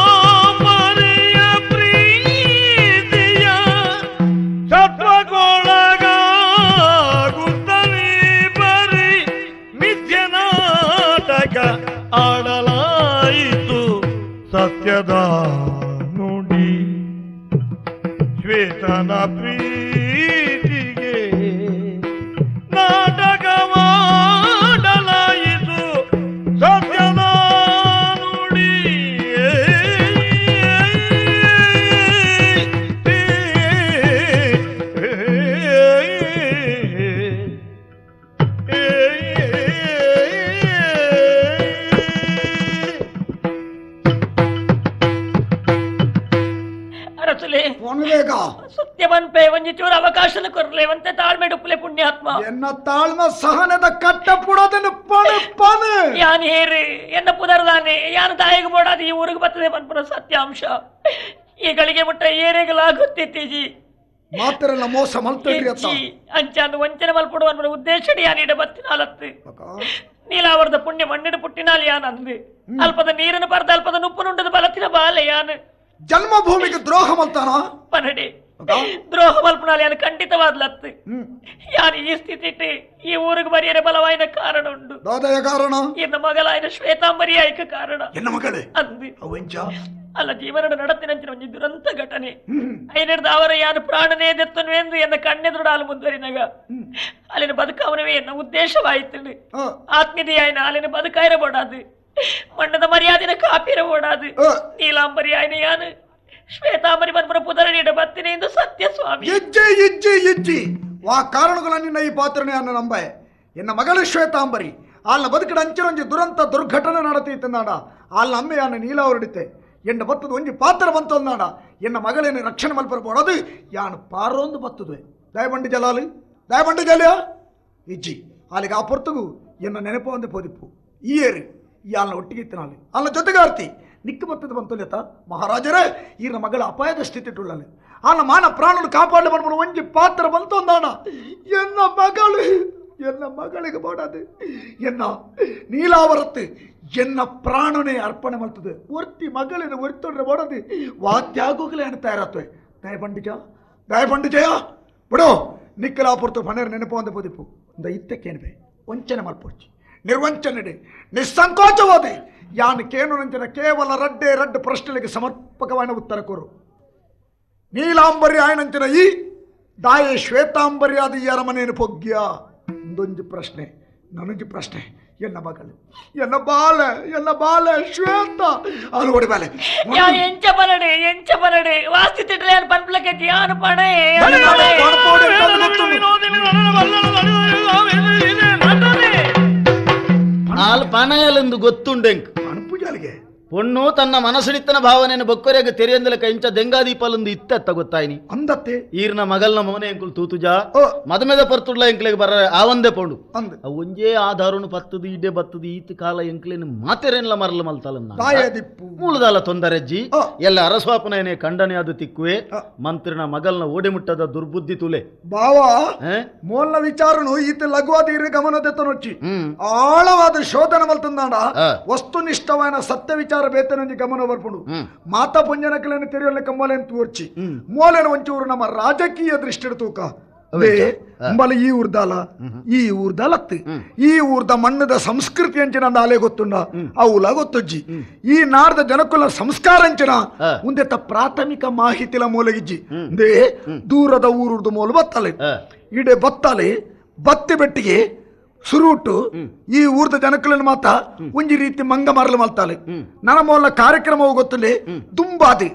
Speaker 3: ಶ್ವೇತಾಂಬರಿಯ ಪ್ರೀತಿಯ ಸತ್ವಕ್ಕೊಳಗಾಗುತ್ತಲೇ ಬರೀ ಮಿಥ್ಯ ನಾಟಕ ಆಡಲಾಯಿತು ಸತ್ಯದ ನುಡಿ ಶ್ವೇತನ ಪ್ರೀತಿಗೆ ನಾಟಕವಾಡಲಾಯಿತು ಸತ್ಯದ ನುಡಿ.
Speaker 1: ಅರಸುಲೆ
Speaker 8: ಒಣವೇಗ
Speaker 1: ಸತ್ಯವನ್ಪೆ ಒಂಜಿ ಚೂರು ಅವಕಾಶನ ಕೊರ್ಲೇವಂತೆ ತಾಳ್ಮೆ ಡುಪ್ಪಲೆ ಪುಣ್ಯಾತ್ಮ
Speaker 8: ಎನ್ನ ತಾಳ್ಮ ಸಹನದ ಕಟ್ಟ ಪುಡದನ್ನು ಪಣ ಪಣ
Speaker 1: ಯಾನ್ ಹೇರಿ ಎನ್ನ ಪುನರ್ದಾನೆ ಯಾನ್ ತಾಯಿಗೆ ಬೋಡಾದ ಈ ಊರಿಗೆ ಬರ್ತದೆ ಪನ್ಪುರ ಸತ್ಯಾಂಶ ಈ ಗಳಿಗೆ ಮುಟ್ಟ ಏರೆಗಲಾಗುತ್ತಿತ್ತೀಜಿ
Speaker 8: ಮಾತ್ರಲ್ಲ ಮೋಸ ಮಲ್ತೇರಿ ಅತ್ತ
Speaker 1: ಅಂಚಾಂದು ವಂಚನೆ ಮಲ್ಪಡುವ ಉದ್ದೇಶ ಯಾನಿಡ ಬತ್ತಿನಾಲತ್ತು ನೀಲಾವರದ ಪುಣ್ಯ ಮಣ್ಣಿನ ಪುಟ್ಟಿನಾಲ್ ಯಾನ್ ಅಂದು ಅಲ್ಪದ ನೀರನ್ನು ಪರ್ದ ಅಲ್ಪದ ನುಪ್ಪುನುಂಡದ ಬಲತ್ತಿನ ಬಾಲೆ ಯಾನ್
Speaker 8: ಜನ್ಮಭೂಮಿಗೆ ದ್ರೋಹ ಮಲ್ತಾನ
Speaker 1: ಪನಡೆ ದ್ರೋಹ ಮಲ್ಪನಾಲ್ ಯಾನ್ ಖಂಡಿತವಾದ್ಲತ್ತು ಯಾನ್ ಈ ಸ್ಥಿತಿ ಈ ಊರಿಗೆ ಬರಿಯರೆ ಬಲವಾಯಿನ ಕಾರಣ ಉಂಡು
Speaker 8: ದಾದಯ ಕಾರಣ
Speaker 1: ಇನ್ನ ಮಗಳಾಯಿನ ಶ್ವೇತಾಂಬರಿ ಆಯ್ಕ ಕಾರಣ
Speaker 8: ಎನ್ನ ಮಗಳೇ
Speaker 1: ಅಂದು
Speaker 8: ಅವಂಚ
Speaker 1: ಅಲ್ಲ ಜೀವನದ ನಡತ್ತಿನಂಚಿನ ಒಂದು ದುರಂತ ಘಟನೆ ಐನೆಡ್ದು ಅವರ ಯಾನು ಪ್ರಾಣನೇ ದೆತ್ತನು ಎಂದು ಎನ್ನ ಕಣ್ಣೆದುರು ಹಾಲು ಮುಂದುವರಿನಾಗ ಅಲ್ಲಿನ ಬದುಕವನವೇ ಎನ್ನ ಉದ್ದೇಶವಾಯಿತು ಆತ್ಮೀಯಾಯನ ಅಲ್ಲಿನ ಬದುಕಾಯಿರಬೋಡಾದು ಮಣ್ಣದ ಮರ್ಯಾದಿನ ಕಾಪಿರಬೋಡಾದು ನೀಲಾಂಬರಿ ಆಯ್ನ ಯಾನು ಶ್ವೇತಾಂಬರಿ ಬಂದ್ಬರ ಪುದರನಿಡ ಬತ್ತಿನ ಎಂದು ಸತ್ಯ ಸ್ವಾಮಿ
Speaker 8: ಇಜ್ಜಿ ವಾ ಕಾರಣಗಳ ನಿನ್ನ ಈ ಪಾತ್ರನೇ ಅನ್ನ ನಂಬೆ ಎನ್ನ ಮಗಳು ಶ್ವೇತಾಂಬರಿ ಆಲ್ನ ಬದುಕಡ ಅಂಚಿನೊಂಜಿ ದುರಂತ ದುರ್ಘಟನೆ ನಡತೀತಂದಾಡ ಆಲ್ನ ಅಮ್ಮೆ ಯಾನ ನೀಲಾವರಡಿತೆ ಎನ್ನ ಬತ್ತದ ಒಂಜಿ ಪಾತ್ರ ಬಂತಂದಾಡ ಎನ್ನ ಮಗಳೇನೆ ರಕ್ಷಣೆ ಮಲ್ಪರ್ಬೋಡದು ಯಾನು ಪಾರೊಂದು ಬತ್ತುವೆ ದಯಬಂಡಿ ಜಲಾಲು ದಯಬಂಡಿ ಜಲ್ಯ ಇಜ್ಜಿ ಅಲ್ಲಿಗೆ ಆ ಪೊರ್ತುಗು ಎನ್ನ ನೆನಪು ಒಂದು ಪೋದಿಪ್ಪು ಈ ಏರಿ ಈ ಆಲ್ನ ಒಟ್ಟಿಗೆ ಇತ್ತಿನಲ್ಲಿ ಆಲ್ನ ಜೊತೆಗಾರ್ತಿ ನಿಕ್ಕು ಬತ್ತದ ಬಂತುಲ್ಯತ ಮಹಾರಾಜರೇ ಈನ ಮಗಳ ಅಪಾಯದ ಸ್ಥಿತಿ ಟುಳ್ಳಲೆ ಆಲ್ನ ಮಾನ ಪ್ರಾಣನು ಕಾಪಾಡಲು ಮಾಡ್ಬೋದು ಒಂಜಿ ಪಾತ್ರ ಬಂತಂದಾಣ ಎನ್ನ ಮಗಳಿಗೆ ಬೋಡದು ಎನ್ನ ನೀಲಾವರತ್ತು ಎನ್ನ ಪ್ರಾಣನೇ ಅರ್ಪಣೆ ಮಾಡ್ತದೆ ಒರ್ತಿ ಮಗಳಿನ ಒರ್ತೊಡ್ರೆ ಬೋಡದು ವಾತ್ಯಾಗೋಗಲೇ ಅಣ್ತಾ ಇರತ್ವೆ ದಯಪಂಡಿಜಯ ಬಿಡು ನಿಕ್ಕಲ ಪುರ್ತು ಪಣೇರು ನೆನಪು ಅಂದ ಪೋದಿಪ್ಪು ಇಂದ ಇತ್ತಕ್ಕೇನ್ಬೆ ವಂಚನೆ ಮಲ್ಪೊಡ್ಚಿ ನಿರ್ವಂಚನೆ ನಿಸ್ಸಂಕೋಚವಾದಿ ಯಾನು ಕೇನು ನಂಚಿನ ಕೇವಲ ರಡ್ಡು ಪ್ರಶ್ನೆಗಳಿಗೆ ಸಮರ್ಪಕವಾದ ಉತ್ತರ ಕೊರು ನೀಲಾಂಬರಿ ಆಯನಂಚಿನ ಈ ದಾಯೆ ಶ್ವೇತಾಂಬರಿ ಆದ ಈ ಅರಮನೆಯನ್ನು ಪೊಗ್ಗ್ಯ ಒಂದೊಂದು ಪ್ರಶ್ನೆ ನನಗೆ ಪ್ರಶ್ನೆ ಎನ್ನ ಮಗಳು ಎನ್ನ ಬಾಲೆ ಶ್ವೇತ ಅಲ್ಲಿ ಓಡಿ ಬಾಲೆ
Speaker 1: ಎಂಚ ಬರಡೆ ವಾಸ್ತಿ ತಿಟ್ಲೆ ಯಾರು ಪನ್ಪ್ಲಕ್ಕೆ ಯಾನು ಪಣೆ
Speaker 4: ಆಲ್ ಪಣಯಲೆಂದು ಗೊತ್ತುಂಡೆಂಕ್
Speaker 8: ಅನುಪೂಜಾಲಿಗೆ
Speaker 4: ಪೊಣ್ಣು ತನ್ನ ಮನಸ್ಸಿನಿತ್ತನ ಭಾವನೆಯನ್ನು ಬೊಕ್ಕರೆಗೆ ತೆರೆಯಂದಲ ಕೈಂಚ ದೆಂಗಾದೀಪಲೊಂದು ಇತ್ತ ಗೊತ್ತಾಯಿನಿ
Speaker 8: ಅಂದತ್ತೆ
Speaker 4: ಈರ್ನ ಮಗಲ್ನ ಮೋನೆ ಎಂಕುಲು ತೂತುಜಾ
Speaker 8: ಓ.
Speaker 4: ಮದಮೆದ ಪರ್ತುಡ್ಲ ಎಂಕ್ಲೆಗೆ ಬರ ಆವಂದೆ ಪೋಂಡು
Speaker 8: ಅಂದ
Speaker 4: ಒಂಜೇ ಆಧಾರನು ಪತ್ತದು ಇಡೆ ಬತ್ತದು ಈತ ಕಾಲ ಎಂಕ್ಲೇನು ಮಾತೆರೆನ್ಲ ಮರಲ ಮಲ್ತಲನ್ನ
Speaker 8: ತಾಯದಿಪ್ಪು
Speaker 4: ಮೂಲದಾಲ ತೊಂದರೆಜ್ಜಿ
Speaker 8: ಓ.
Speaker 4: ಎಲ್ಲ ಅರಸ್ವಾಪನೇನೆ ಖಂಡನೆ ಅದು ತಿಕ್ಕುವೆ
Speaker 8: ಓ.
Speaker 4: ಮಂತ್ರಿನ ಮಗಲ್ನ ಓಡಿಮುಟ್ಟದ ದುರ್ಬುದ್ಧಿ ತುಲೆ
Speaker 8: ಬಾವ
Speaker 4: ಏ?
Speaker 8: ಮೋಲ್ನ ವಿಚಾರನು ಈತ ಲಘುವಾದ ಇರಿ ಗಮನದೆತ್ತನೊಚ್ಚಿ
Speaker 4: ಹ್ಮ್
Speaker 8: ಆಳವಾದ ಶೋಧನ ಮಲ್ತಂದಾಡ
Speaker 4: ಆ.
Speaker 8: ವಸ್ತುನಿಷ್ಠವಾದ ಸತ್ಯ ವಿಚಾರ ಬೇತನಂಜಿ ಗಮನ ಬರ್ಪುಂಡು
Speaker 4: ಹ್ಮ್
Speaker 8: ಮಾತಾ ಪುಂಜನಕಲನ್ನು ತೆರೆಯೊಲ್ಲ ಕಮ್ಮಲೆನ್ ತೋರ್ಚಿ ಮೋಲೆನ ಒಂಚೂರು ನಮ್ಮ ರಾಜಕೀಯ ದೃಷ್ಟಿ ತೂಕ ಅಂಬಲ ಈ ಊರ್ದಾಲ ಈ ಊರ್ದಾಲತ್ತು ಈ ಊರ್ದ ಮಣ್ಣದ ಸಂಸ್ಕೃತಿ ಅಂಚಿನ ನಾಲೆ ಗೊತ್ತುಂಡ ಅವುಲ ಗೊತ್ತೊಜ್ಜಿ ಈ ನಾಡ್ದ ಜನಕುಲ ಸಂಸ್ಕಾರ ಅಂಚಿನ ಮುಂದೆತ್ತ ಪ್ರಾಥಮಿಕ ಮಾಹಿತಿಲ ಮೂಲಗಿಜ್ಜಿ ದೇ ದೂರದ ಊರುರ್ದು ಮೂಲ ಬತ್ತಲೆ ಇಡೆ ಬತ್ತಲೆ ಬತ್ತಿ ಬೆಟ್ಟಿಗೆ ಸುರುಟು ಈ ಊರ್ದ ಜನಕುಲನ್ನು ಮಾತ ಒಂಜಿ ರೀತಿ ಮಂಗ ಮರಲು ಮಲ್ತಾಲೆ ನನ್ನ ಮೂಲ ಕಾರ್ಯಕ್ರಮವು ಗೊತ್ತಲೆ ದುಂಬಾದಿ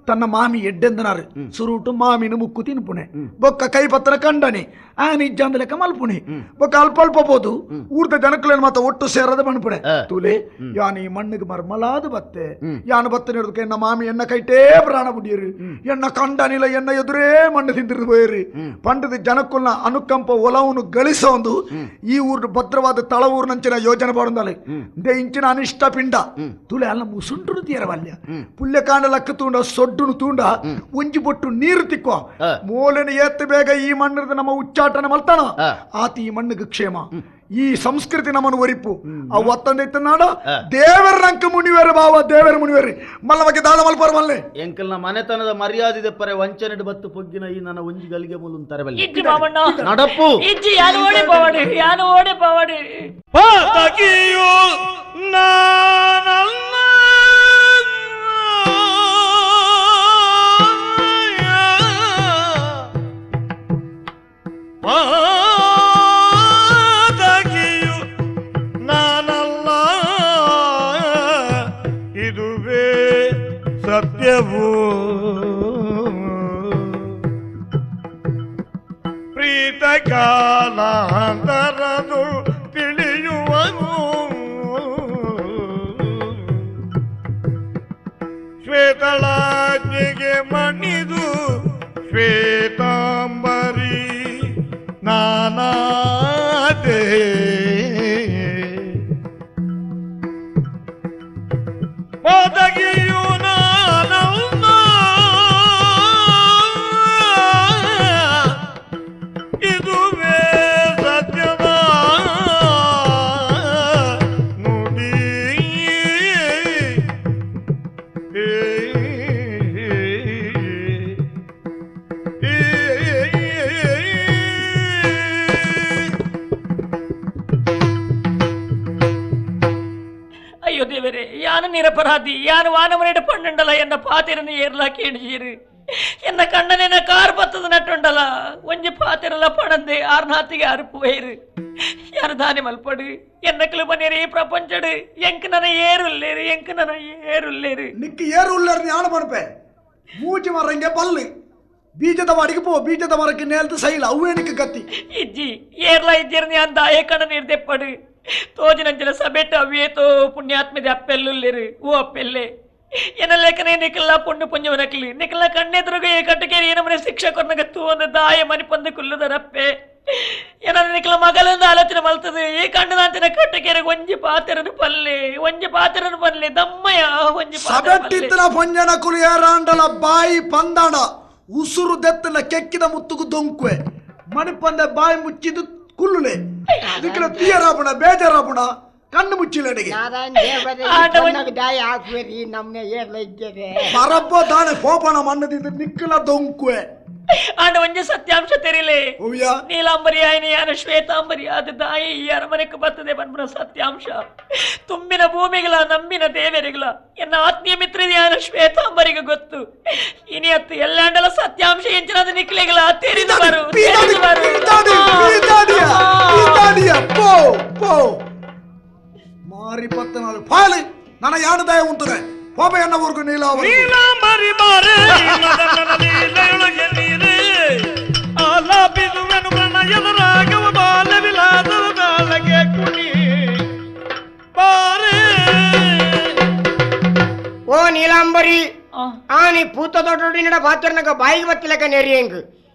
Speaker 8: ತನ್ನ ಮಾಮಿ ಎಡ್ಡೆಂದನಾರು ಸುರುಟು ಮಾಮಿನ ಮುಕ್ಕು ತಿನ್ಪುಣೆ ಬೊಕ್ಕ ಕೈ ಪತ್ರ ಕಂಡನೆ ಆ ನಿಜ ಅಂದ ಲೆಕ್ಕ ಮಲ್ಪುಣೆ ಬೊಕ್ಕ ಅಲ್ಪ ಅಲ್ಪ ಬೋದು ಊರ್ದ ಜನಕುಲನ್ನು ಮಾತ ಒಟ್ಟು ಸೇರದ ಬಣ್ಪುಣೆ ತುಲೆ ಯಾನ್ ಈ ಮಣ್ಣಿಗೆ ಮರ್ಮಲಾದ ಬತ್ತೆ ಯಾನು ಬತ್ತ ಹಿಡಿದಕ್ಕೆ ಎನ್ನ ಮಾಮಿ ಎನ್ನ ಕೈಟೇ ಪ್ರಾಣ ಬುಡಿಯರು ಎನ್ನ ಕಂಡನಿಲ ಎನ್ನ ಎದುರೇ ಮಣ್ಣು ತಿಂದಿರು ಹೋಯರಿ ಪಂಡದ ಜನಕುಲ್ನ ಅನುಕಂಪ ಒಲವನ್ನು ಗಳಿಸೊಂದು ಈ ಊರು ಭದ್ರವಾದ ತಳ ಊರಿನಂಚಿನ ಯೋಜನೆ ಬಾಡೊಂದಲೆ ದೇ ಇಂಚಿನ ಅನಿಷ್ಟ ಪಿಂಡ ತುಲೆ ಅಲ್ಲ ಮುಸುಂಟರು ತೀರವಲ್ಯ ಪುಲ್ಯಕಾಂಡ ಲಕ್ಕ ತೂಂಡ ಸೊಡ್ಡುನು ತೂಂಡ ಒಂಜಿ ಬೊಟ್ಟು ನೀರು ತಿಕ್ಕೋ ಮೂಲೆನ ಏತ್ತು ಬೇಗ ಈ ಮಣ್ಣದ ನಮ್ಮ ಉಚ್ಚಾಟನ ಮಲ್ತಾನ ಆತ ಈ ಮಣ್ಣಿಗೆ ಕ್ಷೇಮ ಈ ಸಂಸ್ಕೃತಿ ನಮ್ಮನ್ನು ಒರಿಪು ಅವು ಒತ್ತಂದೈತ ನಾಡ ದೇವರ ರಂಕ ಮುನಿವೇರು ಬಾವ ದೇವರ ಮುನಿವೇರಿ ಮಲ್ಲ ಬಗ್ಗೆ ದಾಳ ಮಲ್ಪರ ಮಲ್ಲೆ
Speaker 4: ಎಂಕಲ್ನ ಮನೆತನದ ಮರ್ಯಾದೆ ಪರೆ ವಂಚನೆ ಬತ್ತು ಪೊಗ್ಗಿನ ಈ ನನ್ನ ಒಂಜಿ ಗಲಿಗೆ ಮೂಲ ತರಬಲ್ಲ
Speaker 1: ಇಜ್ಜಿ ಮಾಮಣ್ಣ
Speaker 4: ನಡಪ್ಪು
Speaker 1: ಇಜ್ಜಿ ಯಾನು ಓಡಿ ಪವಾಡಿ
Speaker 3: ಪಾತಕಿಯೋ ನಾನಲ್ಲ ಪಾತಕಿಯೋ ನಾನಲ್ಲ ಇದುವೇ ಸತ್ಯವೋ ಪ್ರೀತ ಕಾಲಾಂತರದು ತಿಳಿಯುವನು ಶ್ವೇತಳಾಜ್ಞೆಗೆ ಮಣಿದು ಶ್ವೇತಾಂಬರಿ ನಾನಾದೆ ಪಾತಕಿಯು ನಾನಲ್ಲ ಇದುವೇ ಸತ್ಯದ ನುಡಿ
Speaker 1: ಅಯ್ಯೋ ದೇವರೇ ಯಾನು ನಿರಪರಾಧಿ ಯಾನು ವಾನಮನೆಡ ಪಣ್ಣುಂಡಲ ಎನ್ನ ಪಾತಿರನ್ನು ಏರ್ಲಾಕಿ ಎಣಿಸಿರು ಎನ್ನ ಕಣ್ಣನೇನ ಕಾರ್ ಬತ್ತದ ನಟ್ಟುಂಡಲ ಒಂಜಿ ಪಾತಿರಲ ಪಣಂದೆ ಆರ್ನಾತಿಗೆ ಅರುಪುವೇರು ಯಾರು ದಾನಿ ಮಲ್ಪಡು ಎನ್ನಕಲು ಬನ್ನಿರಿ ಈ ಪ್ರಪಂಚಡು ಎಂಕ್ ನನ್ನ ಏರುಲ್ಲೇರು
Speaker 8: ನಿಕ್ಕಿ ಏರು ಉಳ್ಳರ್ ஞான ಪಣಪೆ ಮೂಜಿ ಮರಂಗೆ ಬಲ್ಲಿ ಬೀಜದ ವಾಡಿಗೆ ಪೋ ಬೀಜದ ಮರಕ್ಕೆ ನೇಲ್ದು ಸೈಲ ಅವೇನಿಕ್ಕೆ ಗತಿ
Speaker 1: ಇಜ್ಜಿ ಏರ್ಲ ಇಜ್ಜಿರ್ನಿ ಅಂದ ಆಯ ಕಣ ನಿರ್ದೆಪ್ಪಡು ತೋಜಿನಂಜಲ ಸಬೆಟ್ಟ ಅವೇತೋ ಪುಣ್ಯಾತ್ಮದ ಅಪ್ಪೆಲ್ಲುಲ್ಲೇರು ಓ ಅಪ್ಪೆಲ್ಲೆ ಎನ್ನ ಲೆಕ್ಕನೆ ನಿಖಲ್ಲ ಪುಣ್ಯ ಪುಂಜವನಕ್ಲಿ ನಿಖಲ್ಲ ಕಣ್ಣೆದುರುಗ ಕಟ್ಟಕೇರಿ ಏನಮನೆ ಶಿಕ್ಷಕರನ್ನ ತೂ ಒಂದು ದಾಯ ಮನಿ ಪಂದ ಕುಲ್ಲದರಪ್ಪೆ ಏನ ನಿಖಲ ಮಗಲೊಂದು ಆಲೋಚನೆ ಮಲ್ತದೆ ಈ ಕಂಡದಂತಿನ ಕಟ್ಟಕೇರಿ ಒಂಜಿ ಪಾತಿರನು ಪಲ್ಲೆ ದಮ್ಮಯ್ಯ ಒಂಜಿ
Speaker 8: ಸಬೆಟ್ಟಿತ್ತಿನ ಪೊಂಜನ ಕುಲಿಯಾರಾಂಡಲ ಬಾಯಿ ಪಂದಾಡ ಉಸುರು ದೆತ್ತಲ ಕೆಕ್ಕಿದ ಮುತ್ತುಗು ದೊಂಕುವೆ ಮಣಿಪಂದ ಬಾಯಿ ಮುಚ್ಚಿದು ಕುಲ್ಲುಲೆ ದಿಕ್ಕಲ ತೀಯರಾಪುಣ ಬೇಜಾರಾಪುಣ ಕಣ್ಣು ಮುಚ್ಚಿಲಡೆಗೆ ಮರಬ್ಬ ದಾನೆ ಪೋಪಣ ಮಣ್ಣದಿದ್ದು ನಿಕ್ಕಲ ದೊಂಕುವೆ
Speaker 1: ಆಂಡ ಒಂಜಿ ಸತ್ಯಾಂಶ ತೆರಿಲೆ
Speaker 8: ಅವ್ಯಾ
Speaker 1: ನೀಲಾಂಬರಿ ಆಯ್ನ ಯಾರು ಶ್ವೇತಾಂಬರಿ ಆದ ದಾಯಿ ಈ ಅರಮನೆಗೆ ಬರ್ತದೆ ಬಂದ್ಬಿಡ ಸತ್ಯಾಂಶ ತುಂಬಿನ ಭೂಮಿಗಳ ನಂಬಿನ ದೇವರಿಗಳ ಎನ್ನ ಆತ್ಮೀಯ ಮಿತ್ರದ ಯಾರು ಶ್ವೇತಾಂಬರಿಗೆ ಗೊತ್ತು ಇನಿ ಅತ್ತು ಎಲ್ಲಾಂಡಲ ಸತ್ಯಾಂಶ ಎಂಚಿನದ ನಿಕ್ಲೆಗಳ ತೆರೆದು ಬರು
Speaker 8: போ போ மாறி 14 பாலு நான் யானதாய உಂಟುಗೆ போப என்ன ஊருக்கு நீலாவரி
Speaker 3: ನೀಲಾಂಬರಿ ಬಾರೆ ಮದನ ಲೀಲೆಯೊಳಗೆ ನೀರೆ ಆಲಾಪಿಸುವೆನು ಪ್ರಣಯದ ರಾಗವ ಬಾಲ ವಿಲಾಸದ ತಾಳಗೆ ಕುಣಿ ಬಾರೆ
Speaker 5: ಓ ನೀಲಾಂಬರಿ ಆನಿ ಪೂತ ದೊಡ್ಡ ಪಾತ್ರನಗ ಬಾಯಿಗೆ ಬತ್ತಲಕ ನೆರಿ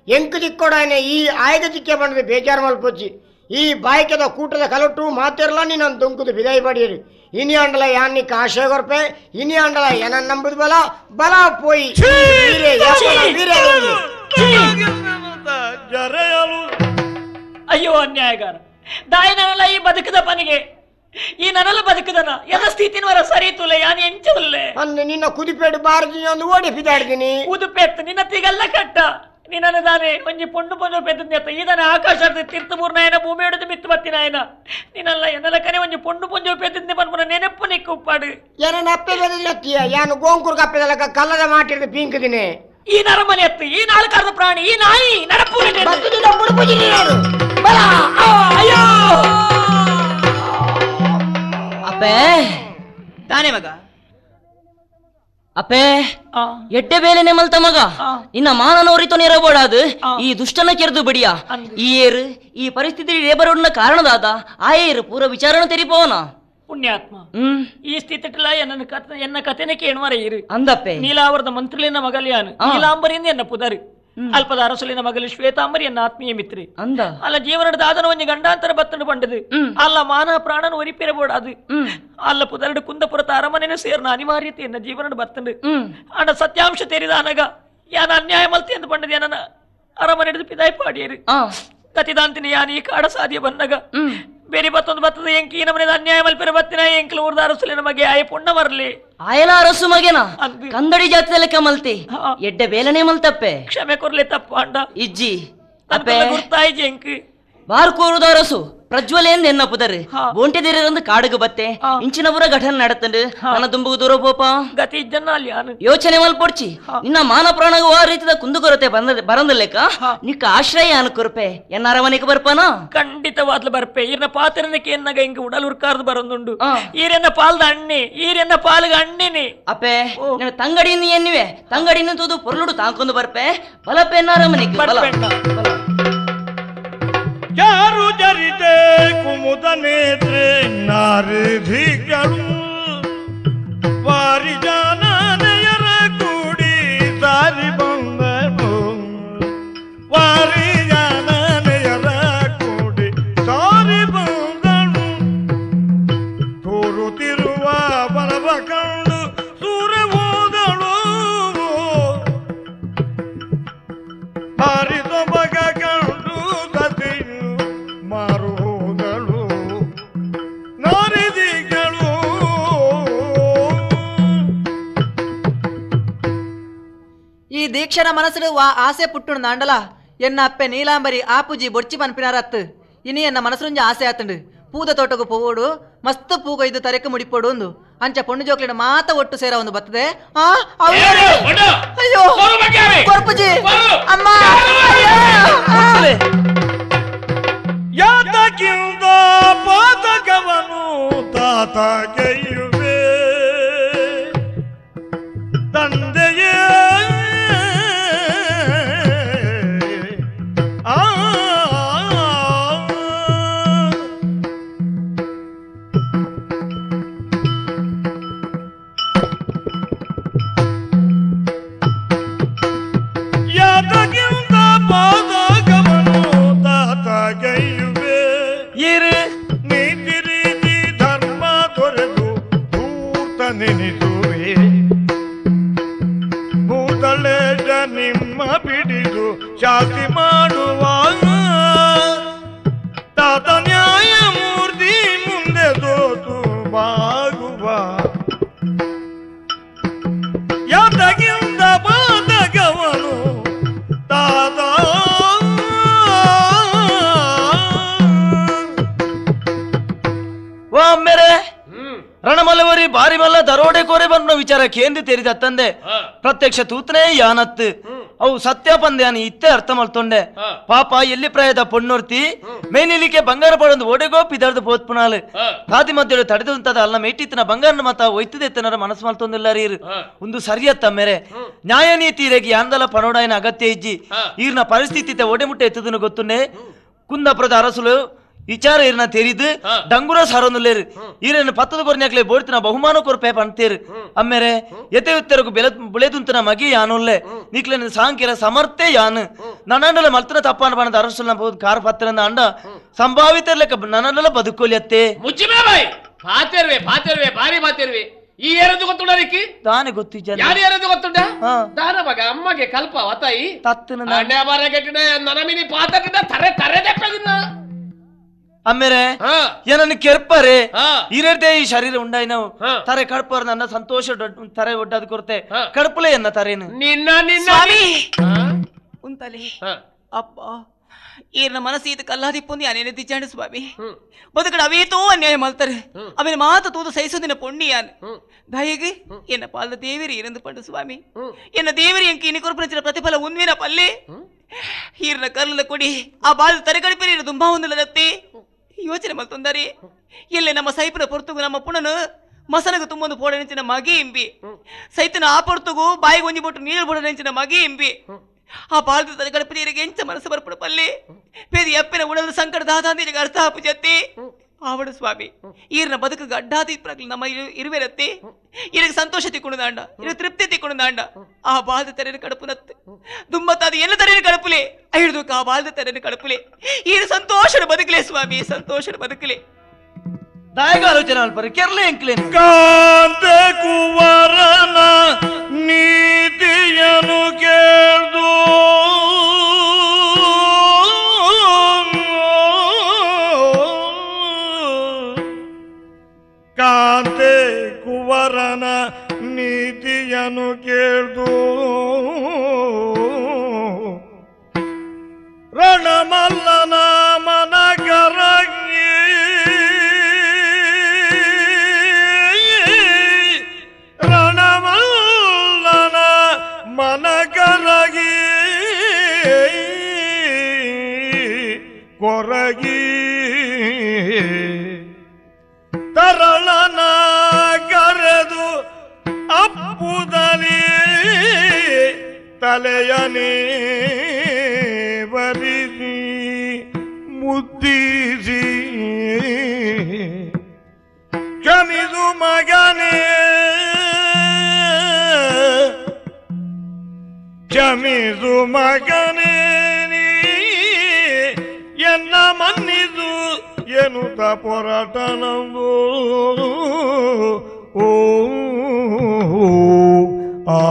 Speaker 5: ಎಂಕು ದಿಕ್ಕೊಡಾನೆ ಈ ಆಯ್ದ ದಿಕ್ಕೆ ಬಂದದೆ ಬೇಜಾರು ಮಲ್ಪೊಚ್ಚಿ ಈ ಬಾಯ್ಕದ ಕೂಟದ ಕಲಟು ಮಾತಿರಲ್ಲ ನೀನು ದೊಂಕುದು ಬಿದಾಯಿ ಪಡಿಯರು ಇನಿ ಅಂಡಲ ಯಾನಿ ಕಾಶೆ ಕೊರ್ಪೆ ಇನಿ ಅಂಡಲ ಏನ ನಂಬುದು ಬಲ ಬಲ ಪೋಯಿ
Speaker 3: ಜರೆಯಲು
Speaker 1: ಅಯ್ಯೋ ಅನ್ಯಾಯಗಾರ ದಾಯನಲ್ಲ ಈ ಬದುಕದ ಪನಿಗೆ ಈ ನನ್ನಲ್ಲ ಬದುಕದನ ಎಲ್ಲ ಸ್ಥಿತಿನ ವರ ಸರಿತುಲೆ ಯಾನು ಎಂಚುಲ್ಲೆ
Speaker 5: ಅಂದು ನಿನ್ನ ಕುದಿಪೇಡು ಬಾರದಿ ಒಂದು ಓಡಿ ಬಿದಾಡ್ತೀನಿ
Speaker 1: ಉದುಪೆತ್ತು ನಿನ್ನ ತಿಗಲ್ಲ ಕಟ್ಟ ನಿನ್ನದಾನೆ ಒಂಜಿ ಪೊಂಡು ಪೊಂದು ಪೆದ್ದ ಈದನ ಆಕಾಶ ತೀರ್ಥ ಮೂರ್ನಾಯನ ಭೂಮಿ ಹಿಡಿದು ಮಿತ್ತು ಬತ್ತಿನಾಯನ ನಿನ್ನಲ್ಲ ಎನ್ನಲ ಕನೆ ಒಂಜಿ ಪೊಂಡು ಪೊಂಜು ಪೆದ್ದ ಪನ್ಪುನ ನೆನಪು ನಿಕ್ಕು ಉಪ್ಪಾಡು
Speaker 5: ಏನ ಅಪ್ಪೆ ಬೆದಲತ್ತಿಯ ಯಾನು ಗೋಂಕೂರ್ ಕಪ್ಪೆದಲಕ ಕಲ್ಲದ ಮಾಟಿರ್ದು ಪೀಂಕದಿನಿ
Speaker 1: ಈ ನರಮನೆ ಎತ್ತು ಈ ನಾಲ್ಕಾರದ ಪ್ರಾಣಿ ಈ ನಾಯಿ ನಡಪು ಅಯ್ಯೋ
Speaker 2: ಅಪ್ಪೇ ತಾನೇ ಮಗ ಅಪ್ಪೇ ಎಡ್ಡೆ ಬೇಲೆನೆ ಮಲ್ತ ಮಗ ಇನ್ನ ಮಾನನವರಿತೊನೆ ಇರಬೋಡಾದು ಈ ದುಷ್ಟನ ಕೆರೆದು ಬಿಡಿಯ ಈ ಏರು ಈ ಪರಿಸ್ಥಿತಿ ರೇಬರೋಡ್ನ ಕಾರಣದಾದ ಆ ಏರು ಪೂರ ವಿಚಾರಣ ತೆರಿಪೋನ
Speaker 1: ಪುಣ್ಯಾತ್ಮ ಈ ಸ್ಥಿತಿಟ್ಲ ಎನ್ನ ಕಥೆನೆ ಕೇಳುವರ ಇರು
Speaker 2: ಅಂದಪ್ಪೆ
Speaker 1: ನೀಲಾವರದ ಮಂತ್ರಿಲಿನ ಮಗಲಿಯಾನು ನೀಲಾಂಬರಿಯಿಂದ ಎನ್ನ ಪುದರು ಅಲ್ಪದ ಅರಸಲಿನ ಮಗಲು ಶ್ವೇತಾಂಬರಿ ಎನ್ನ ಆತ್ಮೀಯ ಮಿತ್ರಿ
Speaker 2: ಅಂದ
Speaker 1: ಅಲ್ಲ ಜೀವನದ ದಾದನ ಒಂಜಿ ಗಂಡಾಂತರ ಬತ್ತನು ಪಂಡದು ಅಲ್ಲ ಮಾನವ ಪ್ರಾಣನ ಒರಿಪಿರಬೋಡಾದು ಅಲ್ಲ ಪುದರಡು ಕುಂದಪುರತ ಅರಮನೆನು ಸೇರ್ನ ಅನಿವಾರ್ಯತೆ ಎನ್ನ ಜೀವನದ ಬತ್ತಂಡು ಅಣ್ಣ ಸತ್ಯಾಂಶ ತೆರಿದ ಅನಗ ಯಾನ ಅನ್ಯಾಯ ಮಲ್ತಿ ಎಂದು ಪಂಡದು ಯಾನ ಅರಮನೆ ಹಿಡಿದು ಪಿದಾಯಿ ಪಾಡಿಯರು ಕತಿದಾಂತಿನ ಯಾನ ಈ ಕಾಡ ಸಾಧ್ಯ ಬಂದಾಗ ಬೇರೆ ಬತ್ತೊಂದು ಬತ್ತದ ಎಂಕಿ ನಮ್ಮನೆ ಅನ್ಯಾಯ ಮಲ್ಪಿರ ಬತ್ತಿನ ಎಂಕಲು ಊರ್ದ ಅರಸಲಿನ ಮಗೆ ಆಯ ಪುಣ್ಣ ಬರಲಿ
Speaker 2: ಆಯಲ ಅರಸು ಮಗೆನ ಕಂದಡಿ ಜಾತಿ ಲೆಕ್ಕ ಮಲ್ತಿ ಎಡ್ಡೆ ಬೇಲನೆ ಮಲ್ತಪ್ಪೆ
Speaker 1: ಕ್ಷಮೆ ಕೊರ್ಲಿ ತಪ್ಪ ಅಂಡ
Speaker 2: ಇಜ್ಜಿ ಅಪ್ಪೆ
Speaker 1: ಗುರ್ತಾಯ್ಜಿ ಎಂಕ್
Speaker 2: ಬಾರ್ಕೋರುದ ಅರಸು ಪ್ರಜ್ವಲೇಂದ ಎನ್ನ ಪುದರ್ ಬೋಂಟೆದಿರಂದು ಕಾಡುಗು ಬತ್ತೆ ಇಂಚಿನವರ ಘಟನೆ ನಡತಂಡು ನನ್ನ ದುಂಬುಗು ದೂರ ಪೋಪ
Speaker 1: ಗತಿ ಇದ್ದನ್ನ ಅಲ್ಲಿ ಆನು
Speaker 2: ಯೋಚನೆ ಮಲ್ಪೊಡ್ಚಿ ನಿನ್ನ ಮಾನ ಪ್ರಾಣಗ ಆ ರೀತಿದ ಕುಂದುಕೊರತೆ ಬರಂದಲೆಕ್ಕ ನಿಕ್ಕ ಆಶ್ರಯ ಅನುಕುರ್ಪೆ ಎನ್ನ ಅರಮನೆಗೆ ಬರ್ಪನ
Speaker 1: ಖಂಡಿತವಾದ್ಲು ಬರ್ಪೆ ಈರ್ನ ಪಾತ್ರನಕ್ಕೆ ಎನ್ನಗ ಹಿಂಗ ಉಡಲ್ ಉರ್ಕಾರ್ದು ಬರಂದುಂಡು ಈರೆನ್ನ ಪಾಲ್ದ ಅಣ್ಣಿ ಈರೆನ್ನ ಪಾಲ್ಗ ಅಣ್ಣಿನಿ
Speaker 2: ಅಪ್ಪೆ ನಾನು ತಂಗಡಿಯಿಂದ ಎನ್ನಿವೆ ತಂಗಡಿನ ತೂದು ಪೊರ್ಲುಡು ತಾಂಕೊಂದು ಬರ್ಪೆ ಬಲಪೆ ಎನ್ನ ಅರಮನೆಗೆ ಬಲ
Speaker 3: ಯಾರು ಜರಿತೆ ಕುಮುದ ನೇತ್ರೆ ನಾರಿಧಿಗಳು ವಾರಿ ಜಾನನೆಯರ ಕೂಡಿ ಸಾರಿ ಬಂದರು ವಾರಿ ಜಾನನೆಯರ ಕೂಡಿ ಸಾರಿ ಬಂದಳು ತೋರುತ್ತಿರುವ ಬರವ ಕಂಡು ಸೂರ ಹೋದಳು ಹಾರಿದ ಬಗ ಕಂಡು ಕಥೆಯು ಮಾರುವುದಳು ನಾರಿದಿಗಳು
Speaker 9: ಈ ದೀಕ್ಷನ ಮನಸ್ಸು ಆಸೆ ಪುಟ್ಟು ನಾಂಡಲ ಎನ್ನ ಅಪ್ಪೆ ನೀಲಾಂಬರಿ ಆಪುಜಿ ಬೊಡ್ಚಿ ಪನ್ಪಿನಾರತ್ತು ಇನಿ ಎನ್ನ ಮನಸ್ಸುಂಜ ಆಸೆ ಆತಂಡು ಪೂದ ತೋಟಗೂ ಪೋವೋಡು ಮಸ್ತ್ ಪೂಗ ಇದು ತರೆಕ ಮುಡಿಪೋಡು ಒಂದು ಅಂಚ ಪೊಣ್ಣು ಜೋಕ್ಲಿನ ಮಾತ ಒಟ್ಟು ಸೇರ ಒಂದು ಬರ್ತದೆ ಅಯ್ಯೋ ಕೊರ್ಪುಜಿ ಅಮ್ಮ
Speaker 3: ಯಾತಕ್ಕಿಂದ ಪಾತಕವನು ತಾತ ಕೈಯುವೆ ತಂದೆಯೇ ಯಾತಕ್ಕಿಂದ ಪಾತಕವನು ತಾತ ಕೈಯುವೆ ನೀತಿ ರೀತಿ ಧರ್ಮ ತೊರೆದು ಭೂತ ನೆನೆಸುವೆ ಭೂತಳೇಶ ನಿಮ್ಮ ಬಿಡಿದು ಶಾಂತಿ ಮಾಡುವ ತಾತ ನ್ಯಾಯಮೂರ್ತಿ ಮುಂದೆ ಸೋತು ಬಾಗುವ ಯಾತಗಿಂದ ಬಾಧಕವನು ತಾತ
Speaker 7: ಒಮ್ಮೆರೆ ರಣಮಲ್ಲವರಿ ಬಾರಿ ಮಲ್ಲ ದರೋಡೆ ಕೋರೆ ಬನ್ನ ವಿಚಾರ ಕೇಂದ್ರ ತೆರಿದ ತಂದೆ ಪ್ರತ್ಯಕ್ಷ ತೂತನೇ ಯಾನತ್ತು ಅವು ಸತ್ಯ ಪಂದ್ಯಾನಿ ಇತ್ತೆ ಅರ್ಥ ಮಲ್ತೊಂಡೆ ಪಾಪ ಎಲ್ಲಿ ಪ್ರಾಯದ ಪೊಣ್ಣೊರ್ತಿ ಮೇನಿಲಿಕ್ಕೆ ಬಂಗಾರ ಪಡೊಂದು ಒಡೆಗೋ ಪಿದಾರ್ದು ಪೋತ್ಪುನಾಲು ತಾದಿ ಮಧ್ಯೆ ತಡೆದುಂತದ ಅಲ್ಲ ಮೇಟಿತ್ತಿನ ಬಂಗಾರನ ಮತ ಒಯ್ತದೆ ಎತ್ತನರ ಮನಸ್ಸು ಮಲ್ತೊಂದಿಲ್ಲ ರೀರು ಒಂದು ಸರಿಯತ್ತ ಮೇರೆ ನ್ಯಾಯ ನೀತಿ ರೇಗಿ ಯಾಂದಲ ಪನೋಡಾಯಿನ ಅಗತ್ಯ ಇಜ್ಜಿ ಈರ್ನ ಪರಿಸ್ಥಿತಿ ಒಡೆ ಮುಟ್ಟೆ ಎತ್ತದನ್ನು ಗೊತ್ತುಂಡೆ ಕುಂದಾಪುರದ ಅರಸುಲು ವಿಚಾರ ಇರ್ನ ತೆರಿದು ಡಂಗುರ ಸಾರೊಂದುಲ್ಲೇರು ಈರೇನು ಪತ್ತದ ಕೊರ್ನ್ಯಾಕ್ಲೆ ಬೋಡ್ತಿನ ಬಹುಮಾನ ಕೊರ್ಪೆ ಪಂತೇರು ಅಮ್ಮೇರೆ ಎತೆ ಉತ್ತರಕು ಬುಳೆದುಂತನ ಮಗಿ ಯಾನುಲ್ಲೆ ನಿಕ್ಲೆನ ಸಾಂಕ್ಯರ ಸಮರ್ಥೆ ಯಾನು ನನ್ನಂಡಲ ಮಲ್ತನ ತಪ್ಪಾನ ಪಣದ ಅರಸುಲ್ನ ಕಾರ್ ಪತ್ತರಂದ ಅಂಡ ಸಂಭಾವಿತ ಲೆಕ್ಕ ನನ್ನಂಡಲ ಬದುಕೋಲಿ ಅತ್ತೆ
Speaker 6: ಮುಚ್ಚಿಮೇ ಬಾಯ್ ಪಾತಿರ್ವೆ ಬಾರಿ ಪಾತಿರ್ವೆ ಈ ಏರದು ಗೊತ್ತುಂಡ ನಿಕ್ಕಿ
Speaker 7: ದಾನೆ ಗೊತ್ತಿಜ್ಜ
Speaker 6: ಯಾರು ಏರದು ಗೊತ್ತುಂಡ ದಾನ ಮಗ ಅಮ್ಮಗೆ ಕಲ್ಪ ವತಾಯಿ
Speaker 7: ತತ್ತನ
Speaker 6: ಬಾರ ಕೆಟ್ಟಿನ ನನಮಿನಿ ಪಾತಿನ ತರೆ ತರೆ ದೆಪ್ಪದಿನ
Speaker 7: ಅಮ್ಮೇರೆ ಏನನ್ನು ಕೆರ್ಪರೆ ಇರದೇ ಈ ಶರೀರ ಉಂಡಾಯಿ ನಾವು ತರೆ ಕಡ್ಪರ್ ನನ್ನ ಸಂತೋಷ ತರೆ ಒಡ್ಡದು ಕೊರತೆ ಕಡ್ಪಲೆ ಎನ್ನ ತರೇನು
Speaker 6: ನಿನ್ನ ನಿನ್ನ
Speaker 2: ಉಂತಲೆ ಅಪ್ಪ ಈರ್ನ ಮನಸ್ಸು ಇದು ಕಲ್ಲಾದಿಪ್ಪೊಂದು ಯಾನೇನೆ ದಿಚ್ಚಾಂಡು ಸ್ವಾಮಿ ಬದುಕಡ ಅವೇತೋ ಅನ್ಯಾಯ ಮಲ್ತಾರೆ ಅವನ ಮಾತು ತೂದು ಸಹಿಸೋದಿನ ಪೊಣ್ಣಿಯಾನ್ ದಯಗೆ ಎನ್ನ ಪಾಲದ ದೇವಿರಿ ಇರಂದು ಪಂಡು ಸ್ವಾಮಿ ಎನ್ನ ದೇವಿರಿ ಎಂಕಿ ಇನಿ ಕೊರಪನ ಪ್ರತಿಫಲ ಉನ್ವಿನ ಪಲ್ಲೆ ಈರ್ನ ಕರ್ಲ ಕೊಡಿ ಆ ಬಾಲ ತರೆಗಡಿಪಿರಿ ದುಂಬಾ ಹೊಂದಲದತ್ತೆ ಯೋಚನೆ ಮಲ್ತೊಂದರೆ ಎಲ್ಲೇ ನಮ್ಮ ಸೈಪನ ಪೊರ್ತುಗು ನಮ್ಮ ಪುಣನು ಮಸನಗು ತುಂಬೊಂದು ಪೋಡನೆಂಚಿನ ಮಗಿ ಇಂಬಿ ಸೈತನ ಆ ಪೊರ್ತುಗು ಬಾಯಿಗೆ ಒಂಜಿ ಬೊಟ್ಟು ನೀರು ಪೋಡನೆಂಚಿನ ಮಗಿ ಇಂಬಿ ಆ ಬಾಲದ ತಲೆಗಡಪ ನೀರಿಗೆ ಎಂಚ ಮನಸ್ಸು ಬರ್ಪಡ ಪಲ್ಲಿ ಪೇದಿ ಅಪ್ಪಿನ ಉಡಲು ಸಂಕಟ ದಾದಾಂದಿಗೆ ಅರ್ಥ ಹಾಪು ಜತ್ತಿ ಆವಡು ಸ್ವಾಮಿ ಈರ್ನ ಬದುಕಿಗೆ ಅಡ್ಡಾದಿ ಪ್ರಕ್ಲಿ ನಮ್ಮ ಇರುವೆರತ್ತಿ ಇರಿಗೆ ಸಂತೋಷ ತಿಕ್ಕೊಂಡಾಂಡ ಇರ ತೃಪ್ತಿ ತಿಕ್ಕೊಂಡಾಂಡ ಆ ಬಾಲದ ತೆರೆನ ಕಡುಪು ನತ್ತೆ ದುಮ್ಮತ್ತಾದ ಎಲ್ಲ ತೆರೆನ ಕಡುಪುಲೆ ಹಿಡಿದು ಆ ಬಾಲದ ತೆರೆನ ಕಡುಪುಲೆ ಈರು ಸಂತೋಷದ ಬದುಕಲೆ ಸ್ವಾಮಿ ಸಂತೋಷದ ಬದುಕಲೆ
Speaker 7: ದಾಯಗ ಆಲೋಚನೆ ಅಲ್ಪರಿ ಕೆರ್ಲೆ ಎಂಕ್ಲೇನು
Speaker 3: ಕಾಂತ ಕುವರನ ನೀತಿಯನು ಕೇಳ್ದು ಕಾಂತೆ ಕುವರನ ನೀತಿಯನು ಕೇಳ್ದು ರಣಮಲ್ಲನ ಮನಗರಗಿ ರಣಮಲ್ಲನ ಮನಗರಗಿ ಕೊರಗಿ ತರಳನ ಕರೆದು ಅಪ್ಪುದಲಿ ತಲೆಯನೇ ಬರಿಸಿ ಮುದ್ದಿಸಿ ಕ್ಷಮಿಸು ಮಗನೇ ಕ್ಷಮಿಸು ಮಗನೇ ನೀ ಎನ್ನ ಮನ್ನಿಸು ಎನ್ನುತ್ತ ಪೊರಟನಂದು ಓ ಆ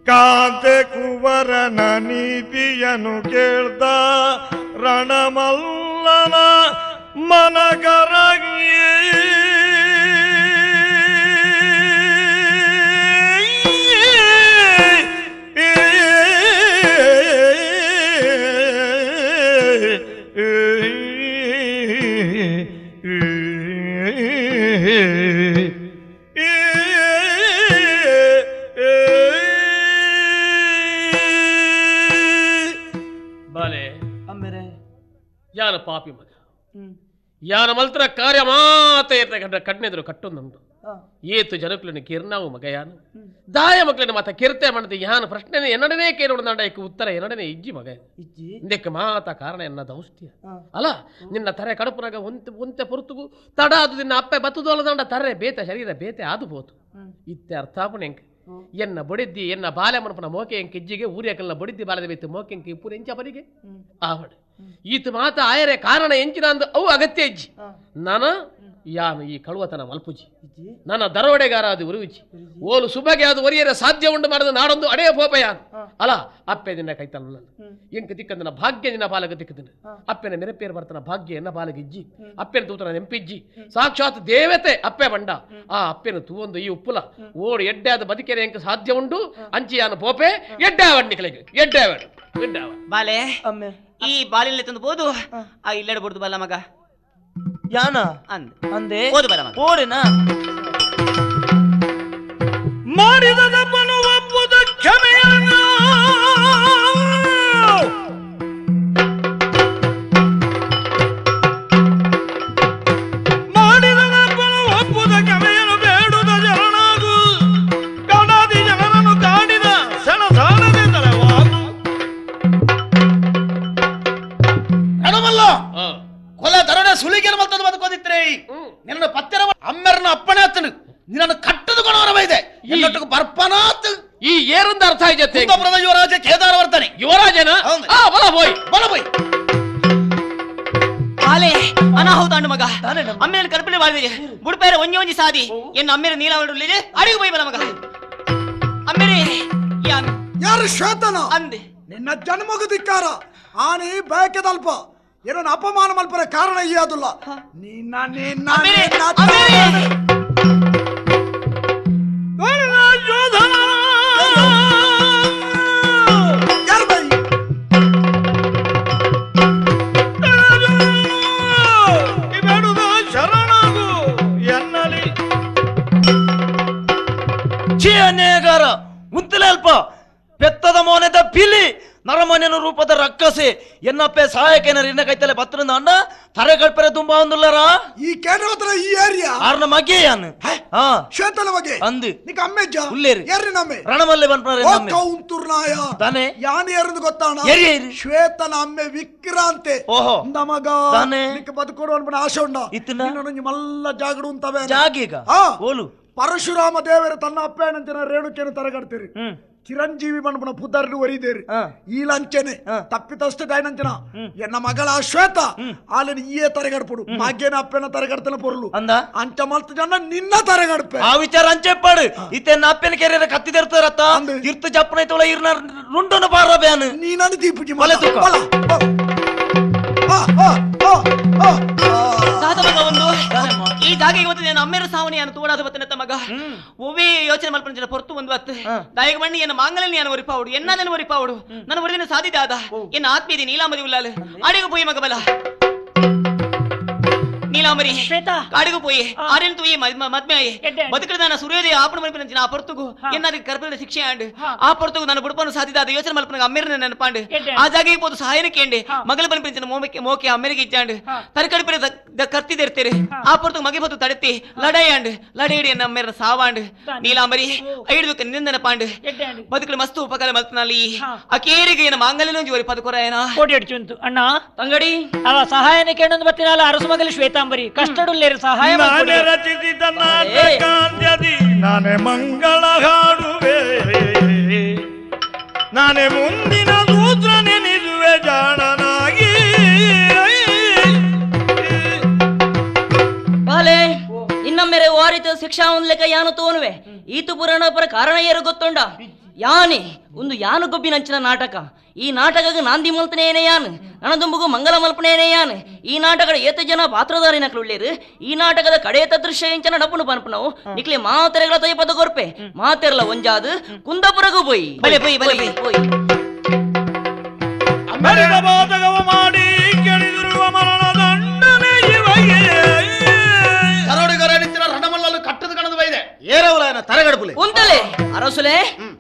Speaker 3: ಕಾಂತೆ ಕುವರನ ನೀತಿಯನ್ನು ಕೇಳ್ದ ರಣಮಲ್ಲನ ಮನಗರಗಿ
Speaker 6: ಯಾನ ಪಾಪಿ ಮಗ ಯಾನ ಮಲ್ತ್ರ ಕಾರ್ಯ ಮಾತ ಕಣ್ಣೆದ್ರು ಕಟ್ಟೊಂದುಂಟು ಏತು ಜನಕುಲನ್ನು ಕಿರ್ನಾವು ಮಗ ಯಾನು ದಾಯ ಮಕ್ಕಳನ್ನ ಮಾತ ಕಿರ್ತೆ ಮಾಡಿದ ಯಾನ ಪ್ರಶ್ನೆ ಎನ್ನಡನೇ ಕೇಳೋಣ ಉತ್ತರ ಎನ್ನಡನೇ ಇಜ್ಜಿ ಮಗ ಇಂದಕ್ಕೆ ಮಾತ ಕಾರಣ ಎನ್ನ ದೌಷ್ಟ್ಯ ಅಲ್ಲ ನಿನ್ನ ತರೆ ಕಡುಪನಾಗ ಒಂತೆ ಪೊರ್ತುಗು ತಡ ಅದು ನಿನ್ನ ಅಪ್ಪೆ ಬತ್ತದೋಲದಂಡ ತರೆ ಬೇತೆ ಶರೀರ ಬೇತೆ ಆದು ಹೋತು ಇತ್ತೆ ಅರ್ಥಾಪಣೆ ಎಂಕ ಎನ್ನ ಬೊಡಿದ್ದಿ ಎನ್ನ ಬಾಲ್ಯ ಮನಪನ ಮೋಕೆ ಎಂಕ ಇಜ್ಜಿಗೆ ಊರಿಯಕಲ್ನ ಬೊಡಿದ್ದಿ ಬಾಲದ ಬೇತು ಮೋಕೆ ಎಂಕ ಇಪ್ಪು ಎಂಚ ಬರಿಗೆ ಆವಡೆ ಈತ ಮಾತ ಆಯರೆ ಕಾರಣ ಎಂಚಿನ ಅಂದು ಅವು ಅಗತ್ಯ ಇಜ್ಜಿ ನಾನು ಯಾನು ಈ ಕಳುವತನ ಮಲ್ಪುಜಿ ನನ್ನ ದರೋಡೆಗಾರ ಅದು ಉರುವಿಜಿ ಓಲು ಸುಬಗೆ ಅದು ಒರಿಯರ ಸಾಧ್ಯ ಉಂಡು ಮಾಡಿದ ನಾಡೊಂದು ಅಡೆಯ ಪೋಪ ಯಾನು ಅಲ್ಲ ಅಪ್ಪೆ ದಿನ ಕೈತಲ್ಲ ಎಂಕ ತಿಕ್ಕಂದಿನ ಭಾಗ್ಯ ನಿನ್ನ ಪಾಲಕ ತಿಕ್ಕದಿನ ಅಪ್ಪೆನ ನೆನಪೇರು ಬರ್ತನ ಭಾಗ್ಯ ಎನ್ನ ಪಾಲಗಿಜ್ಜಿ ಅಪ್ಪೆನ ತೂತನ ನೆಂಪಿಜ್ಜಿ ಸಾಕ್ಷಾತ್ ದೇವತೆ ಅಪ್ಪೆ ಬಂಡ ಆ ಅಪ್ಪೆನ ತೂವೊಂದು ಈ ಉಪ್ಪುಲ ಓಡು ಎಡ್ಡೆ ಆದ ಬದುಕೆರೆ ಎಂಕ ಸಾಧ್ಯ ಉಂಡು ಅಂಚಿ ಯಾನು ಪೋಪೆ ಎಡ್ಡೆ ಅವಣ್ಣಿಕಳಿಗೆ ಎಡ್ಡೆ ಅವಡು
Speaker 2: ಬಾಲೆ ಈ ಬಾಲಿನಲ್ಲಿ ತಂದು ಬೋದು ಆ ಇಲ್ಲಡಬಹುದು ಬಲ್ಲ ಮಗ
Speaker 7: ಯಾನ ಅಂದೆ
Speaker 2: ಓದು ಬರ ಮಗ
Speaker 7: ಓಡಿನ
Speaker 3: ಮಾಡಿದ ತಪ್ಪನು ಒಪ್ಪುವುದಕ್ಕೆ
Speaker 4: ನಿನ್ನ ಪತ್ತೆರ ಅಮ್ಮೆರನ ಅಪ್ಪಣೆ ಆತನು ನಿನ್ನನ್ನು ಕಟ್ಟದು ಕೊಡೋರವೈದೆ ಎಲ್ಲೊಟ್ಟಿಗೆ ಬರ್ಪನಾತ್
Speaker 6: ಈ ಏರಂದ ಅರ್ಥ ಆಯ್ತತೆ
Speaker 4: ಕುಂದಪುರದ ಯುವರಾಜ ಕೇದಾರ ವರ್ತನೆ
Speaker 6: ಯುವರಾಜನ
Speaker 4: ಹೌದು.
Speaker 6: ಬಲ ಹೋಯ್
Speaker 4: ಬಲ ಬೈ
Speaker 2: ಆಲೆ ಅನಾಹುತ ಅಂಡು ಮಗ ಅಮ್ಮೇಲೆ ಕರ್ಪಣೆ ಮಾಡಿದೆ ಬುಡ್ಪೇರ ಒಂಜಿ ಒಂಜಿ ಸಾದಿ ಎನ್ನ ಅಮ್ಮೇಲೆ ನೀಲಾವಳಿದೆ ಅಡಿಗೆ ಹೋಯ್ ಬಲ ಮಗ ಅಮ್ಮೇಲೆ
Speaker 8: ಯಾರು ಶ್ವೇತನ
Speaker 2: ಅಂದೆ
Speaker 8: ನಿನ್ನ ಜನ್ಮಗ ಧಿಕ್ಕಾರ ಆನೆ ಬೇಕದಲ್ಪ ಏನೋ ಅಪಮಾನ ಮಲ್ಪರ ಕಾರಣ ಈ ಅದುಲ್ಲ ನಿನ್ನ ನಿನ್ನ
Speaker 2: ಅಮ್ಮೇಲೆ,
Speaker 8: ನಿನ್ನ
Speaker 2: ಅಮ್ಮೇಲೆ.
Speaker 8: ಯಾರು ಬೈ
Speaker 3: ಶರಣಾಗು ಎನ್ನಲಿ
Speaker 7: ಅನ್ಯಾಯಗಾರ ಉಂತಲಲ್ಪ ಪೆತ್ತದ ಮೋನೆದ ಪಿಲಿ ನರಮನೆನ ರೂಪದ ರಕ್ಕಸೆ ಎನ್ನಪ್ಪೆ ಸಹಾಯಕೇನರು ಇನ್ನ ಕೈತಲೆ ಬತ್ತರಿಂದ ಅಣ್ಣ ತರೆ ಕಳ್ಪರೆ ತುಂಬಾ ಒಂದುಲ್ಲರ
Speaker 8: ಈ ಕೇಂದ್ರ ಈ ಏರಿಯಾ
Speaker 7: ಆರ್ನ ಮಗೆ ಯಾನು ಹಾ
Speaker 8: ಶ್ವೇತನ ಬಗ್ಗೆ
Speaker 7: ಅಂದು
Speaker 8: ನಿಕ ಅಮ್ಮೆಜ್ಜ
Speaker 7: ಉಲ್ಲೇರಿ
Speaker 8: ಯಾರು ನಮ್ಮೆ
Speaker 7: ರಣಮಲ್ಲೆ ಬಂದ್ರೆ
Speaker 8: ಓ ಕೌಂತುರ್ನಾಯ
Speaker 7: ತಾನೆ
Speaker 8: ಯಾನ್ ಯಾರದು ಗೊತ್ತಾಣ
Speaker 7: ಎರಿ ಎರಿ
Speaker 8: ಶ್ವೇತನ ಅಮ್ಮೆ ವಿಕ್ರಾಂತೆ
Speaker 7: ಓಹೋ
Speaker 8: ನಮಗ
Speaker 7: ತಾನೆ
Speaker 8: ನಿಕ ಬದುಕೋಡು ಅನ್ಬಣ ಆಶೆ ಉಂಡ
Speaker 7: ಇತ್ತಿನ?
Speaker 8: ನಿನ್ನೊಂದು ಮಲ್ಲ ಜಾಗಡು ಅಂತವೆ
Speaker 7: ಜಾಗೀಗ
Speaker 8: ಹಾ.
Speaker 7: ಓಲು
Speaker 8: ಪರಶುರಾಮ ದೇವರು ತನ್ನ ಅಪ್ಪನಂಚಿನ ರೇಣುಕೆಯನ್ನು ತರಗಡ್ತೀರಿ ಚಿರಂಜೀವಿ ಮನ್ಪನ ಪುದರ್ನು ಒರಿದೇರಿ
Speaker 7: ಹಾ.
Speaker 8: ಈ ಲಂಚನೆ ತಪ್ಪಿತಸ್ತು ದೈನಂಚನ ಎನ್ನ ಮಗಳ ಶ್ವೇತ ಆಲಿನ ಈಯೇ ತರಗಡ್ಪುಡು ಮಾಗೇನ ಅಪ್ಪನ ತರಗಡ್ತನ ಪೊರ್ಲು
Speaker 7: ಅಂದ
Speaker 8: ಅಂಚ ಮಲ್ತ ಜನ ನಿನ್ನ ತರಗಡ್ಪೆ
Speaker 7: ಆ ವಿಚಾರ ಅಂಚೆಪ್ಪಾಡು ಇತ್ತೆ ಅಪ್ಪನ ಕೆರೆಯ ಕತ್ತಿದಿರ್ತಾರತ್ತ
Speaker 8: ಅಂದು.
Speaker 7: ತೀರ್ಥ ಜಪ್ಪನ ತೊಳ ಇರ್ನ ರುಂಡನ ಬಾರ ಬ್ಯಾನ್
Speaker 8: ನೀನನ್ನು ದೀಪುಜಿ
Speaker 7: ಮಲೆ ತೂಕ.
Speaker 2: ತಾತ ಮಗ ಒಂದು ಈ ಜಾಗ ಇವತ್ತು ನಾನು ಅಮ್ಮೇರು ಸಾವಣಿಯನ್ನು ತೋಡಾದ ಬತ್ತನತ್ತ ಮಗ ಒವ್ವೇ ಯೋಚನೆ ಮಲ್ಪನ ಪೊರ್ತು ಒಂದು ಬತ್ತು ದಾಯಿಗೆ ಬಣ್ಣಿ ಎನ್ನ ಮಾಂಗಲಲ್ಲಿ ನಾನು ಒರಿಪಾವುಡು ಎನ್ನ ಒರಿಪಾವುಡು ನನ್ನ ಒರಿದಿನ ಸಾಧಿತ ಆದ ಎನ್ನ ಆತ್ಮೀಯದಿ ನೀಲಾಂಬರಿ ಉಲ್ಲಾಲು ಅಡಿಗೆ ಪೋಯಿ ಮಗ ಬಲ ನೀಲಾಂಬರಿ
Speaker 1: ಶ್ವೇತಾ
Speaker 2: ಕಾಡಿಗೂ ಪೋಯಿ ಆರ್ಯನ್ ತೂಯಿ ಮದ್ಮೆ ಆಯಿ
Speaker 1: ಎಡ್ಡೆ.
Speaker 2: ಬದುಕದಾನ ಸೂರ್ಯೋದಯ ಆಪಣ ಮಲ್ಪನ ಆ ಪೊರ್ತುಗು ಎನ್ನಾದ ಕರ್ಪದ ಶಿಕ್ಷೆ ಆಂಡ್ ಆ ಪೊರ್ತುಗು ನನ್ನ ಬುಡಪನು ಸಾಧಿತ ಆದ ಯೋಚನೆ ಮಲ್ಪನ ಅಮ್ಮೇರ ನೆನಪಾಂಡ್
Speaker 1: ಎಡ್ಡೆ.
Speaker 2: ಆ ಜಾಗಿಗೆ ಪೋದು ಸಹಾಯನ ಕೇಂಡೆ ಮಗಲ ಬನ್ಪಿನ ಮೋಕೆ ಅಮ್ಮೇರಿಗೆ ಇಚ್ಚಾಂಡ್ ತರಕಡಿಪರೆ ಕರ್ತಿದಿರ್ತೀರಿ ಆ ಪೊರ್ತುಗು ಮಗೆ ಬತ್ತು ತಡೆತಿ ಲಡಾಯಾಂಡ್ ಲಡೇಡಿ ಎನ್ನ ಅಮ್ಮೇರ ಸಾವಾಂಡ್ ನೀಲಾಂಬರಿ ಐದು ನಿಂದನ ಪಾಂಡ್
Speaker 1: ಎಡ್ಡೆ ಅಂಡು.
Speaker 2: ಬದುಕಲು ಮಸ್ತು ಉಪಕಾಲ ಮಲ್ತನಲ್ಲಿ ಆ ಕೇರಿಗೆ ಏನ ಮಾಂಗಲ್ಯ ಜೋರಿ ಪದಕೊರಾಯನ
Speaker 1: ಕೋಟಿ ಅಡ್ಚುಂತು ಅಣ್ಣ
Speaker 2: ತಂಗಡಿ
Speaker 1: ಅವ ಸಹಾಯನ ಕೇಳೊಂದು ಬತ್ತಿನಲ್ಲ ಅರಸು ಮಗಲಿ ಶ್ವೇತಾಂಬರಿ ಕಷ್ಟಡುಲ್ಲೇರು ಸಹಾಯ
Speaker 3: ನಾನೇ
Speaker 1: ಮಾಡ್ಕೊಡಿ.
Speaker 3: ರಚಿಸಿದ ನಾಟಕಾಂತ್ಯದಿ ನಾನೇ ಮಂಗಳ ಹಾಡುವೆ ನಾನೇ ಮುಂದಿನ ಸೂತ್ರ ನೆನೆದುವೆ ಜಾಣನಾಗಿ
Speaker 10: ಬಾಲೆ ಇನ್ನೊಮ್ಮೆರೆ ವಾರಿತ ಶಿಕ್ಷಾ ಒಂದ್ಲೆಕ್ಕ ಯಾನು ತೋನುವೆ ಈತು ಪುರಾಣ ಪರ ಕಾರಣ ಏರು ಗೊತ್ತುಂಡ ಯಾನೆ ಒಂದು ಯಾನು ಗೊಬ್ಬಿನಂಚಿನ ನಾಟಕ ಈ ನಾಟಕಕ್ಕೆ ನಾಂದಿ ಮಲ್ಪನೇನೆ ಯಾನ್ ನನದುಂಬುಗು ಮಂಗಲ ಮಲ್ಪನೇನೆ ಯಾನ್ ಈ ನಾಟಕದ ಏತ ಜನ ಪಾತ್ರಧಾರಿನಕ್ಲು ಉಳ್ಳೇರು ಈ ನಾಟಕದ ಕಡೆಯತ ದೃಶ್ಯ ಎಂಚನ ಡಪ್ಪುನು ಪನ್ಪನವು ನಿಕ್ಲೆ ಮಾತೆರೆಗಳ ತೈಪದ ಗೊರ್ಪೆ ಮಾತೆರಲ ಒಂಜಾದು ಕುಂದಪುರಗೂ ಪೋಯಿ ಬಲೆ ಪೋಯಿ ಬಲೆ ಪೋಯಿ ಪೋಯಿ
Speaker 3: ಮರಿದ ಬಾಧಕವ ಮಾಡಿ ಕೆಳಿದಿರುವ ಮರಣ ದಂಡನೆ ಇವಗೆ
Speaker 4: ಕರೋಡಿಗರಡಿತ್ತಿನ ರಣಮಲ್ಲಲು ಕಟ್ಟದು ಕಣದು ಬೈದೆ ಏರವಲಾಯನ ತರಗಡ್ಪುಲೆ
Speaker 10: ಉಂತಲೆ ಅರಸುಲೆ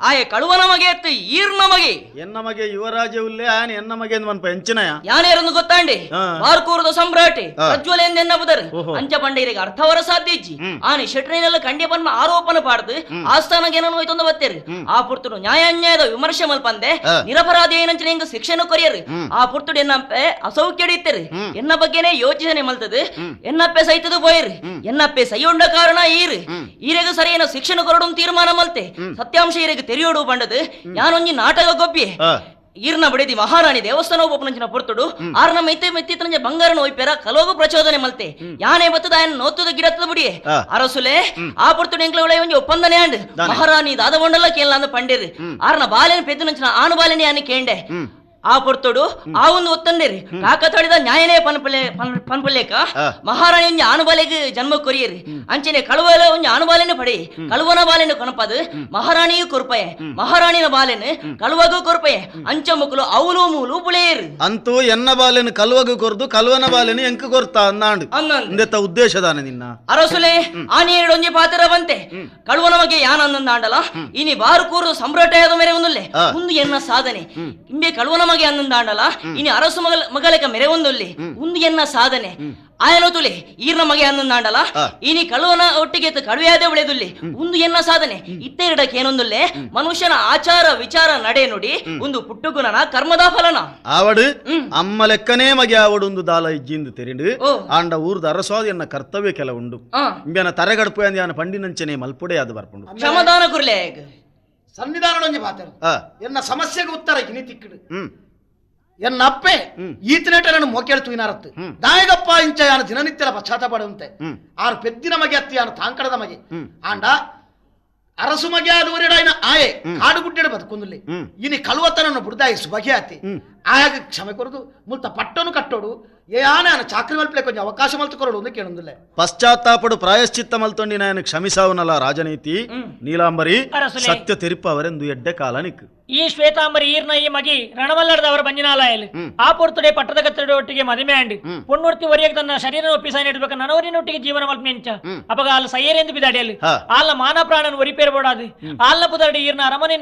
Speaker 10: ಆಯ ಕಳುವ ನಮಗೆ ಎತ್ತು ಈರ್ ನಮಗೆ
Speaker 4: ಎನ್ನ ಮಗೆ ಯುವರಾಜ ಉಲ್ಲೆ ಆನ್ ಎನ್ನ ಮಗೆ ಮನ್ಪ ಎಂಚಿನಯ
Speaker 10: ಯಾನೇರೊಂದು ಗೊತ್ತಾಂಡೆ ಬಾರ್ಕೂರದ ಸಂಭ್ರಾಟೆ ಪ್ರಜ್ವಲ ಎಂದೆನ್ನಬುದರು
Speaker 4: ಓಹೋ.
Speaker 10: ಅಂಚ ಪಂಡೈರಿಗೆ ಅರ್ಥವರ ಸಾಧ್ಯಜ್ಜಿ ಆನೆ ಶೆಟ್ರಿನೆಲ್ಲ ಕಂಡ್ಯ ಪನ್ಮ ಆರೋಪನ ಪಾಡ್ದು ಆಸ್ಥಾನಕ್ಕೆ ಏನೋ ಹೋಯ್ತೊಂದು ಬತ್ತೇರು ಆ ಪುರ್ತುಡು ನ್ಯಾಯ ಅನ್ಯಾಯದ ವಿಮರ್ಶೆ ಮಲ್ಪಂದೆ ನಿರಪರಾಧಿ ಏನಂಚಿನ ಹಿಂಗ ಶಿಕ್ಷೆನು ಕೊರಿಯರು ಆ ಪುರ್ತುಡು ಎನ್ನಪ್ಪೆ ಅಸೌಖ್ಯ ಹಿಡಿತರು ಎನ್ನ ಬಗ್ಗೆನೆ ಯೋಚನೆ ಮಲ್ತದು ಎನ್ನಪ್ಪೆ ಸೈತದು ಬೋಯರು ಎನ್ನಪ್ಪೆ ಸೈಯೊಂಡ ಕಾರಣ ಈರು ಈರೆಗ ಸರಿಯೇನ ಶಿಕ್ಷಣ ಕೊರಡು ತೀರ್ಮಾನ ಮಲ್ತೆ ಸತ್ಯಾಂಶ ಈರೆಗೆ ತೆರೆಯೋಡು ಬಂಡದು ಯಾನೊಂಜಿ ನಾಟಕ ಗೊಬ್ಬಿ ಈರ್ನ ಬಡಿದಿ ಮಹಾರಾಣಿ ದೇವಸ್ಥಾನ ಒಪ್ಪನಂಚಿನ ಪೊರ್ತುಡು ಆರ್ನ ಮೆತ್ತಿತನಂಜ ಬಂಗಾರನ ಒಯ್ಪೆರ ಕಲೋಗ ಪ್ರಚೋದನೆ ಮಲ್ತೆ ಯಾನೇ ಬತ್ತದ ಆಯನ ನೋತದ ಗಿಡತ್ತದ ಬುಡಿ ಅರಸುಲೆ ಆ ಪೊರ್ತುಡು ಎಂಕ್ಲ ಒಳ್ಳೆ ಒಂಜಿ ಒಪ್ಪಂದನೆ ಆಂಡ್ ಮಹಾರಾಣಿ ದಾದಗೊಂಡಲ್ಲ ಕೇಳಲ್ಲ ಅಂದ ಪಂಡೇರಿ ಆರ್ನ ಬಾಲೆನ ಪೆದ್ದುನಂಚಿನ ಆನು ಬಾಲೆನೆ ಆನೆ ಕೇಂಡೆ ಆ ಪೊರ್ತೋಡು ಆ ಒಂದು ಒತ್ತಂಡೇರಿ ಕಾಕತಾಡಿದ ನ್ಯಾಯನೇ ಪನ್ಪುಲ್ಲೇಕ ಮಹಾರಾಣಿ ಒಂಜಿ ಆನುಬಾಲೆಗೆ ಜನ್ಮ ಕೊರಿಯರಿ ಅಂಚನೆ ಕಳುವಲ ಒಂಜಿ ಆನುಬಾಲೆನೆ ಪಡಿ ಕಳುವನ ಬಾಲೆನು ಕೊನಪದು ಮಹಾರಾಣಿಯು ಕೊರ್ಪಯೆ ಮಹಾರಾಣಿನ ಬಾಲೆನು ಕಳುವಗೂ ಕೊರ್ಪಯೆ ಅಂಚ ಮುಕ್ಕಲು ಅವಲು ಮೂಲು ಬುಳೇರು
Speaker 4: ಅಂತೂ ಎನ್ನ ಬಾಲೆನು ಕಲ್ವಗ ಕೊರ್ದು ಕಲ್ವನ ಬಾಲೆನು ಎಂಕ ಕೊರ್ತಾ ಅಂದಾಂಡು ಇಂದೆತ್ತ ಉದ್ದೇಶದಾನೆ ನಿನ್ನ
Speaker 10: ಅರಸುಲೆ ಆನೇರಡು ಒಂಜಿ ಪಾತ್ರ ಬಂತೆ ಕಳುವನ ಬಗ್ಗೆ ಯಾನಂದಾಂಡಲ ಇನಿ ಬಾರು ಕೂರು ಸಂಭ್ರಟಯಾದ ಮೇರೆ ಒಂದುಲ್ಲೆ ಒಂದು ಎನ್ನ ಸಾಧನೆ ಇಂಬೆ ಕಳುವನ ಮಗೆ ಅನ್ನಂದಾಂಡಲ ಇನಿ ಅರಸು ಮಗಲಕ ಮೆರೆ ಒಂದೊಲ್ಲಿ ಒಂದು ಎನ್ನ ಸಾಧನೆ ಆಯನೋ ತುಲೆ ಈರ್ನ ಮಗೆ ಅನ್ನಂದಾಂಡಲ ಇನಿ ಕಳುವನ ಒಟ್ಟಿಗೆ ಕಡುವೆಯಾದೇ ಉಳಿದುಲ್ಲಿ ಒಂದು ಎನ್ನ ಸಾಧನೆ ಇತ್ತೆರಡಕ್ಕೆ ಏನೊಂದುಲ್ಲೆ ಮನುಷ್ಯನ ಆಚಾರ ವಿಚಾರ ನಡೆ ನುಡಿ ಒಂದು ಪುಟ್ಟುಗುಣನ ಕರ್ಮದ ಫಲನ
Speaker 11: ಆವಡು ಅಮ್ಮ ಲೆಕ್ಕನೇ ಮಗೆ ಆವಡು ಒಂದು ದಾಲ ಇಜ್ಜಿಂದು ತೆರಿಂಡು ಆಂಡ ಊರ್ದ ಅರಸೋದು ಎನ್ನ ಕರ್ತವ್ಯ ಕೆಲ ಉಂಡು ಇಂಬೆನ ತರೆಗಡುಪು ಅಂದ್ಯಾನ ಪಂಡಿನಂಚನೆ ಮಲ್ಪುಡೆ ಅದು ಬರ್ಪುಂಡು
Speaker 10: ಕ್ಷಮದಾನ ಕುರ್ಲೆ
Speaker 4: ಸಂವಿಧಾನದೊಂಜಿ ಮಾತಾಡು ಎನ್ನ ಸಮಸ್ಯೆಗೆ ಉತ್ತರ ಇನಿ ತಿಕ್ಕಿಡು ಎನ್ನ ಅಪ್ಪೆ ಈತನೇಟ ನಾನು ಮೋಕೇಳ್ತು ಇನಾರತ್ತು ದಾಯಗಪ್ಪ ಇಂಚ ಯಾನ ದಿನನಿತ್ಯಲ ಪಶ್ಚಾತ್ತಾಪಡುವಂತೆ ಆರು ಪೆದ್ದಿನ ಮಗೆ ಅತ್ತಿ ಯಾನ ತಾಂಕಡದ ಮಗೆ ಆಂಡ ಅರಸು ಮಗೆ ಆದವರಿಡಾಯಿನ ಆಯೆ ಕಾಡು ಗುಡ್ಡೆಡು ಬದುಕೊಂದುಲ್ಲಿ ಇನಿ ಕಳುವತನನ್ನು ಬುಡ್ದಾಯಿಸು ಬಗೆ ಆತಿ ಆಯಾಗ ಕ್ಷಮೆ ಕೊರದು ಮುಲ್ತ ಪಟ್ಟನು ಕಟ್ಟೋಡು ಏನ ಚಾಕ್ರಿ ಮಲ್ಪಲೆ ಕೊಂಚ ಅವಕಾಶ ಮಲ್ತುಕೊರಡು ಒಂದು ಕೇಳೊಂದಿಲ್ಲ
Speaker 11: ಪಶ್ಚಾತ್ತಾಪಡು ಪ್ರಾಯಶ್ಚಿತ್ತ ಮಲ್ತೊಂಡಿ ನಾನು ಕ್ಷಮಿಸಾವನಲ್ಲ ರಾಜನೀತಿ ನೀಲಾಂಬರಿ
Speaker 1: ಅರಸುಲೆ.
Speaker 11: ಸತ್ಯ ತೆರಿಪವರೆಂದು ಎಡ್ಡೆ ಕಾಲ ನಿಕ್ಕು
Speaker 1: ಈ ಶ್ವೇತಾಂಬರಿ ಈರ್ನ ಈ ಮಗಿ ರಣಮಲ್ಲಡದವರ ಬಂಜಿನಾಲಯಲ್ಲಿ ಆ ಪೊರ್ತುಡೆ ಪಟ್ಟದ ಕತ್ತಡೆ ಒಟ್ಟಿಗೆ ಮದುವೆ ಅಂಡಿ ಪುಣ್ಣೂರ್ತಿ ಒರಿಯಕ್ಕೆ ತನ್ನ ಶರೀರ ಒಪ್ಪಿಸಾಯ ಇಡ್ಬೇಕು ನನವರಿನೊಟ್ಟಿಗೆ ಜೀವನ ಮಲ್ಪೆಂಚ ಅಪಗ ಅಲ್ಲಿ ಸಯ್ಯರೆಂದು ಬಿದಾಡಿಯಲ್ಲಿ ಆಲ್ಲ ಮಾನ ಪ್ರಾಣನ ಒರಿಪೇರ್ಬೋಡಾದು ಆಲ್ಲ ಪುದಡಿ ಈರ್ನ ಅರಮನೆ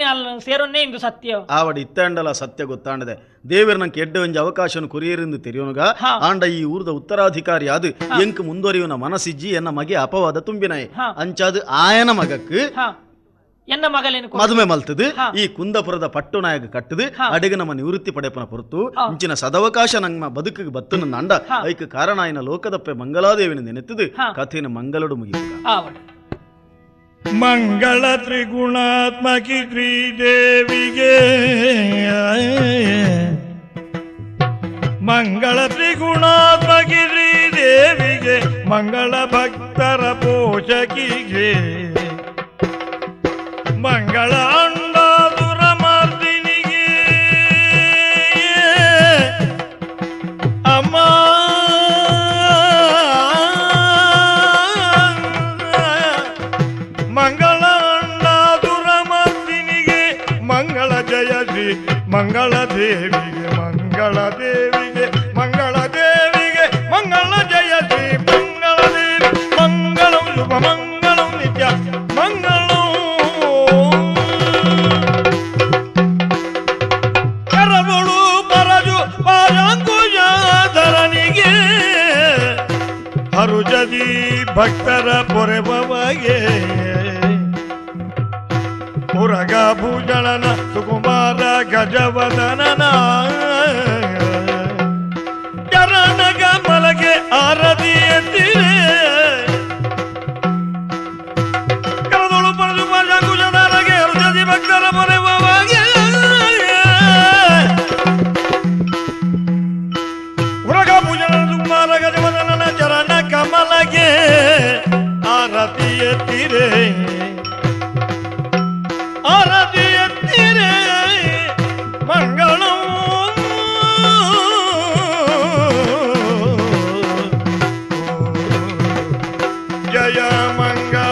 Speaker 1: ಸೇರೊನ್ನೇ ಇಂದು ಸತ್ಯ
Speaker 11: ಆವಡ ಇತ್ತಂಡಲ ಸತ್ಯ ಗೊತ್ತಾಂಡದೆ ದೇವರ ನಂಗೆ ಎಡ್ಡೆ ಒಂಜಿ ಅವಕಾಶನು ಕುರಿಯರಿಂದ ತೆರೆಯೋನುಗ ಆಂಡ ಈ ಊರ್ದ ಉತ್ತರಾಧಿಕಾರಿ ಅದು ಎಂಕ್ ಮುಂದುವರಿಯುನ ಮನಸ್ಸಿಜ್ಜಿ ಎನ್ನ ಮಗೆ ಅಪವಾದ ತುಂಬಿನಾಯಿ ಅಂಚಾದು ಆಯನ ಮಗಕ್ಕೆ
Speaker 1: ಎನ್ನ ಮಗಲೇನು
Speaker 11: ಮದುವೆ ಮಲ್ತದು ಈ ಕುಂದಪುರದ ಪಟ್ಟು ನಾಯಕ ಕಟ್ಟದು ಅಡಿಗೆ ನಮ್ಮ ನಿವೃತ್ತಿ ಪಡೆಪನ ಹೊರತು ಇಂಚಿನ ಸದವಕಾಶ ನಮ್ಮ ಬದುಕಿಗೆ ಬತ್ತನ ನಂಡ ಐಕ ಕಾರಣ ಆಯ್ನ ಲೋಕದಪ್ಪೆ ಮಂಗಲಾದೇವಿನ ನೆನೆತ್ತದು ಕಥೆನ ಮಂಗಳಡು ಮುಗಿತು
Speaker 3: ಮಂಗಳ ತ್ರಿಗುಣಾತ್ಮಕಿ ಶ್ರೀದೇವಿಗೆ ಮಂಗಳ ತ್ರಿಗುಣಾತ್ಮಕಿ ಶ್ರೀದೇವಿಗೆ ಮಂಗಳ ಭಕ್ತರ ಪೋಷಕಿಗೆ ಮಂಗಳ ಅಂಡಾದುರ ಮರ್ದಿನಿಗೆ ಅಮ್ಮ ಮಂಗಳ ಅಂಡಾದುರ ಮರ್ದಿನಿಗೆ ಮಂಗಳ ಜಯ ಶ್ರೀ ಮಂಗಳ ದೇವಿಗೆ ಮಂಗಳ ದೇವಿಗೆ ಮಂಗಳ ದೇವಿಗೆ ಮಂಗಳ ಜಯ ಶ್ರೀ ಮಂಗಳ ದೇವಿ ಮಂಗಳಂ ಶುಭ ಮಂಗಳಂ ನಿತ್ಯ ಮಂಗಳಂ ಕರವಳು ಪರಜು ಪಾಯಾಂಕುಜಾಧರನಿಗೆ ಹರುಜದಿ ಭಕ್ತರ ಪೊರೆಬಗೆ ಮುರಗ ಭೂಜಳನ ಸುಕುಮಾರ ಗಜವದನನ ಚರಣಗ ಮಲಗೆ ಆರತಿ ಎತ್ತಿರೆ ಕರದೊಳು ಪರಜು ಪಾಯಾಂಕುಜಾಧರಗೆ ಹರುಜದಿ ಭಕ್ತರ ಪೊರೆಬಗೆ ಮುರಗ ಭೂಜಳನ ಸುಕುಮಾರ ಗಜವದನನ ಚರಣ ಕಮಲಗೆ ಆರತಿ ಎತ್ತಿರೆ ಆರತಿ ಎತ್ತಿರೆ ಮಂಗಳಂ ಜಯ ಮಂಗಳ